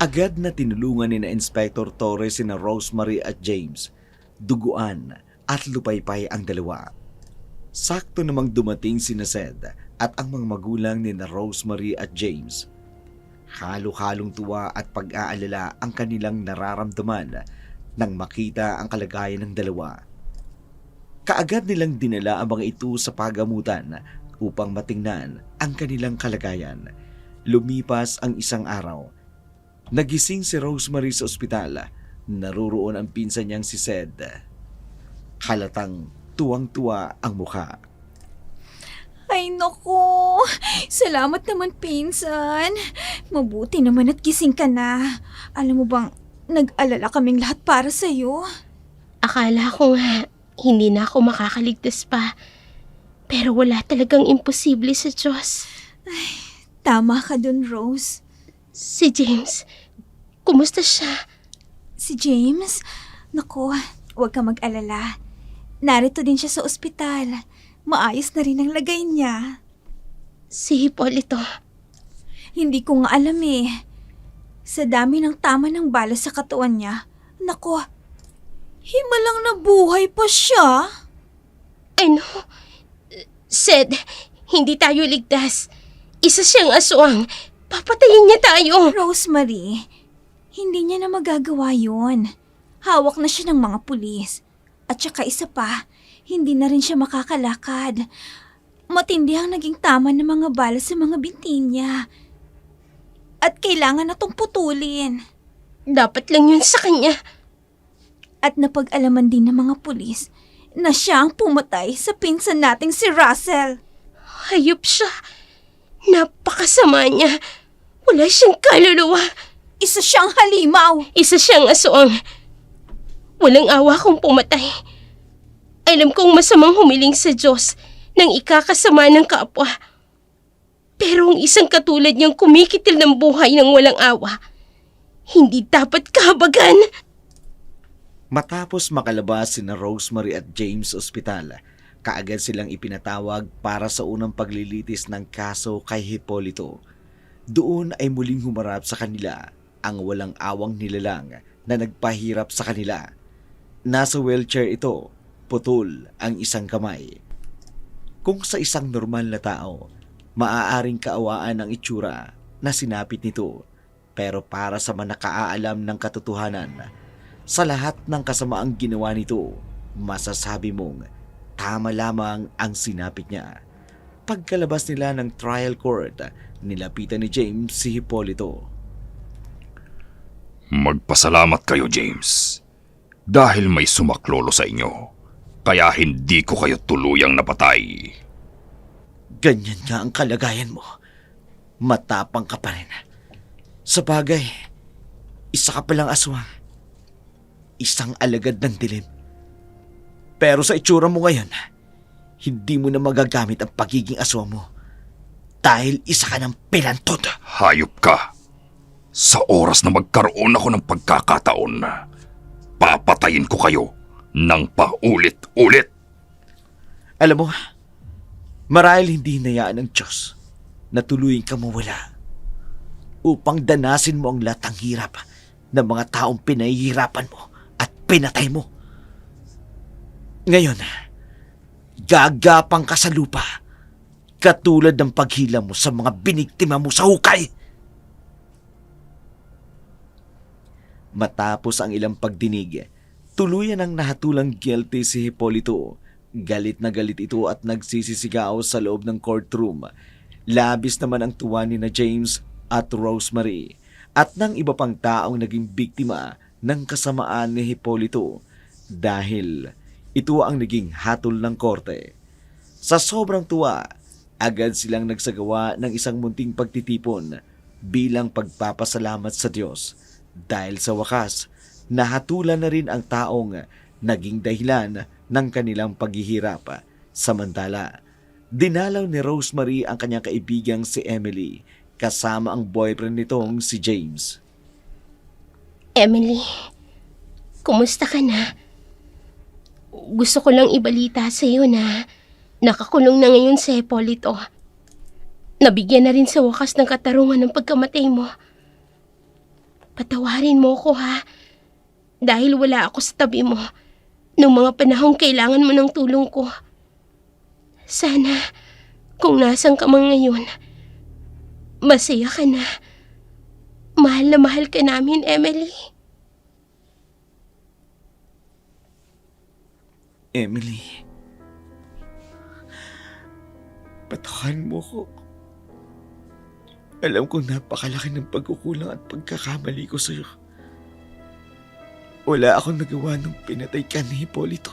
agad na tinulungan ni na Inspector Torres sina Rosemary at James. Duguan at lupaypay ang dalawa. Sakto namang dumating sina Sed at ang mga magulang ni na Rosemary at James. Halo-halong tuwa at pag-aalala ang kanilang nararamdaman nang makita ang kalagayan ng dalawa. Kaagad nilang dinala ang mga ito sa pagamutan upang matingnan ang kanilang kalagayan. Lumipas ang isang araw. Nagising si Rosemary sa ospital. Naroroon ang pinsan niyang si Sed. Halatang tuwang-tuwa ang mukha. Ay nako, salamat naman pinsan. Mabuti naman at gising ka na. Alam mo bang, nag-alala kaming lahat para sa'yo. Akala ko nga, hindi na ako makakaligtas pa. Pero wala talagang imposible sa Diyos. Tama ka dun, Rose. Si James, kumusta siya? Si James? Nako, huwag ka mag-alala. Narito din siya sa ospital. Maayos na rin ang lagay niya. Si Hipolito. Hindi ko nga alam eh. Sa dami ng tama ng bala sa katawan niya, nako, himalang nabuhay pa siya. Ano? Sed, hindi tayo ligtas. Isa siyang aswang. Papatayin niya tayo. Rosemary, hindi niya na magagawa yun. Hawak na siya ng mga pulis. At saka isa pa, hindi na rin siya makakalakad. Matindi ang naging tama ng mga bala sa mga binti niya. At kailangan na tong putulin. Dapat lang yun sa kanya. At napag-alaman din ng mga pulis na siya ang pumatay sa pinsan nating si Russell. Hayop siya. Napakasama niya. Wala siyang kaluluwa. Isa siyang halimaw. Isa siyang aswang. Walang awa kung pumatay. Alam kong masamang humiling sa Diyos nang ikakasama ng kapwa. Pero ang isang katulad niyang kumikitil ng buhay ng walang awa, hindi dapat kahabagan. Matapos makalabas sina Rosemary at James ospital, kaagad silang ipinatawag para sa unang paglilitis ng kaso kay Hipolito. Doon ay muling humarap sa kanila ang walang awang nilalang na nagpahirap sa kanila. Nasa wheelchair ito, putol ang isang kamay. Kung sa isang normal na tao, maaaring kaawaan ang itsura na sinapit nito. Pero para sa manakaaalam ng katotohanan, sa lahat ng kasamaang ginawa nito, masasabi mong tama lamang ang sinapit niya. Pagkalabas nila ng trial court, nilapitan ni James si Hipolito. Magpasalamat kayo, James. Dahil may sumaklolo sa inyo, kaya hindi ko kayo tuluyang napatay. Ganyan nga ang kalagayan mo. Matapang ka pa rin. Sa bagay, isa ka palang aswang. Isang alagad ng dilim. Pero sa itsura mo ngayon, hindi mo na magagamit ang pagiging aswang mo. Dahil isa ka ng pinantod. Hayop ka. Sa oras na magkaroon ako ng pagkakataon, papatayin ko kayo ng paulit-ulit. Alam mo, marahil hindi hinayaan ng Diyos na tuluyin ka mawala upang danasin mo ang lahat ng hirap ng mga taong pinahihirapan mo at pinatay mo. Ngayon, gagapang ka sa lupa katulad ng paghila mo sa mga biniktima mo sa hukay. Matapos ang ilang pagdinig, tuluyan ang nahatulang guilty si Hipolito. Galit na galit ito at nagsisisigaw sa loob ng courtroom. Labis naman ang tuwa ni na James at Rosemary at ng iba pang taong naging biktima ng kasamaan ni Hipolito dahil ito ang naging hatol ng korte. Sa sobrang tuwa, agad silang nagsagawa ng isang munting pagtitipon bilang pagpapasalamat sa Diyos dahil sa wakas, nahatulan na rin ang taong naging dahilan ng kanilang paghihirap. Samantala, dinalaw ni Rosemary ang kanyang kaibigang si Emily kasama ang boyfriend nitong si James. Emily, kumusta ka na? Gusto ko lang ibalita sa iyo na nakakulong na ngayon si Hipolito. Nabigyan na rin sa wakas ng katarungan ng pagkamatay mo. Patawarin mo ko ha, dahil wala ako sa tabi mo nung mga panahong kailangan mo ng tulong ko. Sana, kung nasan ka man ngayon, masaya ka na. Mahal na mahal ka namin, Emily. Emily, patawarin mo ko. Alam kong napakalaki ng pagkukulang at pagkakamali ko sa'yo. Wala akong nagawa nung pinatay ka ni Hipolito.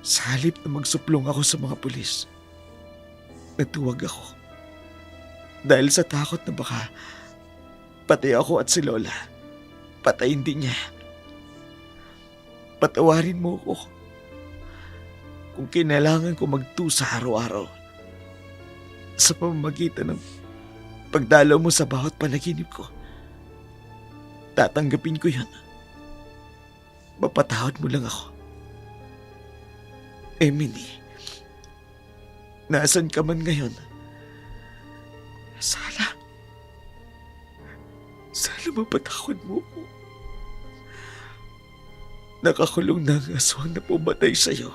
Sa halip na magsuplong ako sa mga pulis, natuwag ako. Dahil sa takot na baka patay ako at si Lola, patayin din niya. Patawarin mo ko kung kinailangan ko magtusa araw-araw sa pamamagitan ng pagdalaw mo sa bawat panaginip ko. Tatanggapin ko yan. Mapatawad mo lang ako. Emily, nasan ka man ngayon? Sana mapatawad mo ko. Nakakulong na ang aswang na pumatay sa'yo.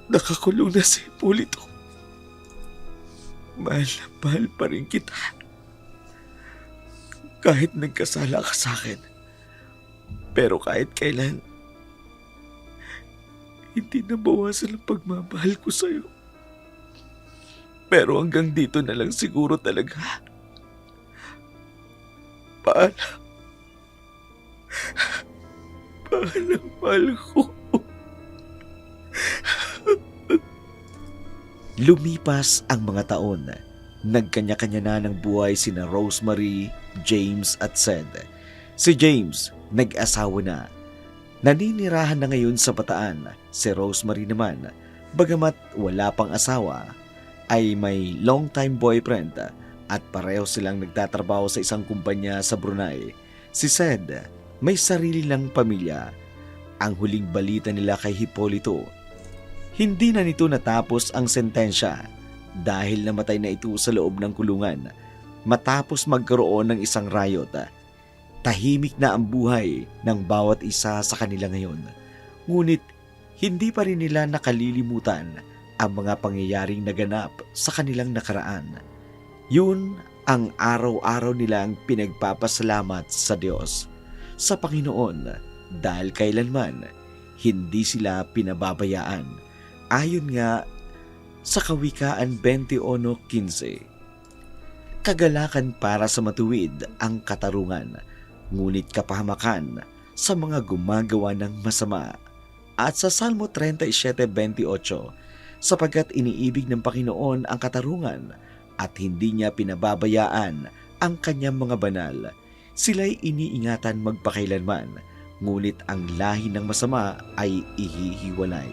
Nakakulong na si Hipolito. Mahal na mahal pa rin kita. Kahit nagkasala ka sa akin. Pero kahit kailan, hindi nabawasan ang pagmamahal ko sa'yo. Pero hanggang dito na lang siguro talaga. Paalam. Paalam, mahal ko. Lumipas ang mga taon. Nagkanya-kanya na ng buhay sina Rosemary, James at Sed. Si James, nag-asawa na. Naninirahan na ngayon sa Bataan. Si Rosemary naman, bagamat wala pang asawa, ay may long-time boyfriend at pareho silang nagtatrabaho sa isang kumpanya sa Brunei. Si Sed, may sarili lang pamilya. Ang huling balita nila kay Hipolito, hindi na nito natapos ang sentensya dahil namatay na ito sa loob ng kulungan matapos magkaroon ng isang riot. Tahimik na ang buhay ng bawat isa sa kanila ngayon. Ngunit hindi pa rin nila nakalilimutan ang mga pangyayaring naganap sa kanilang nakaraan. Yun ang araw-araw nilang pinagpapasalamat sa Diyos, sa Panginoon, dahil kailanman hindi sila pinababayaan. Ayon nga sa Kawikaan 21:15, kagalakan para sa matuwid ang katarungan, ngunit kapahamakan sa mga gumagawa ng masama. At sa Salmo 37:28, sapagkat iniibig ng Panginoon ang katarungan at hindi niya pinababayaan ang kanyang mga banal, sila'y iniingatan magpakailanman, ngunit ang lahi ng masama ay ihihiwalay.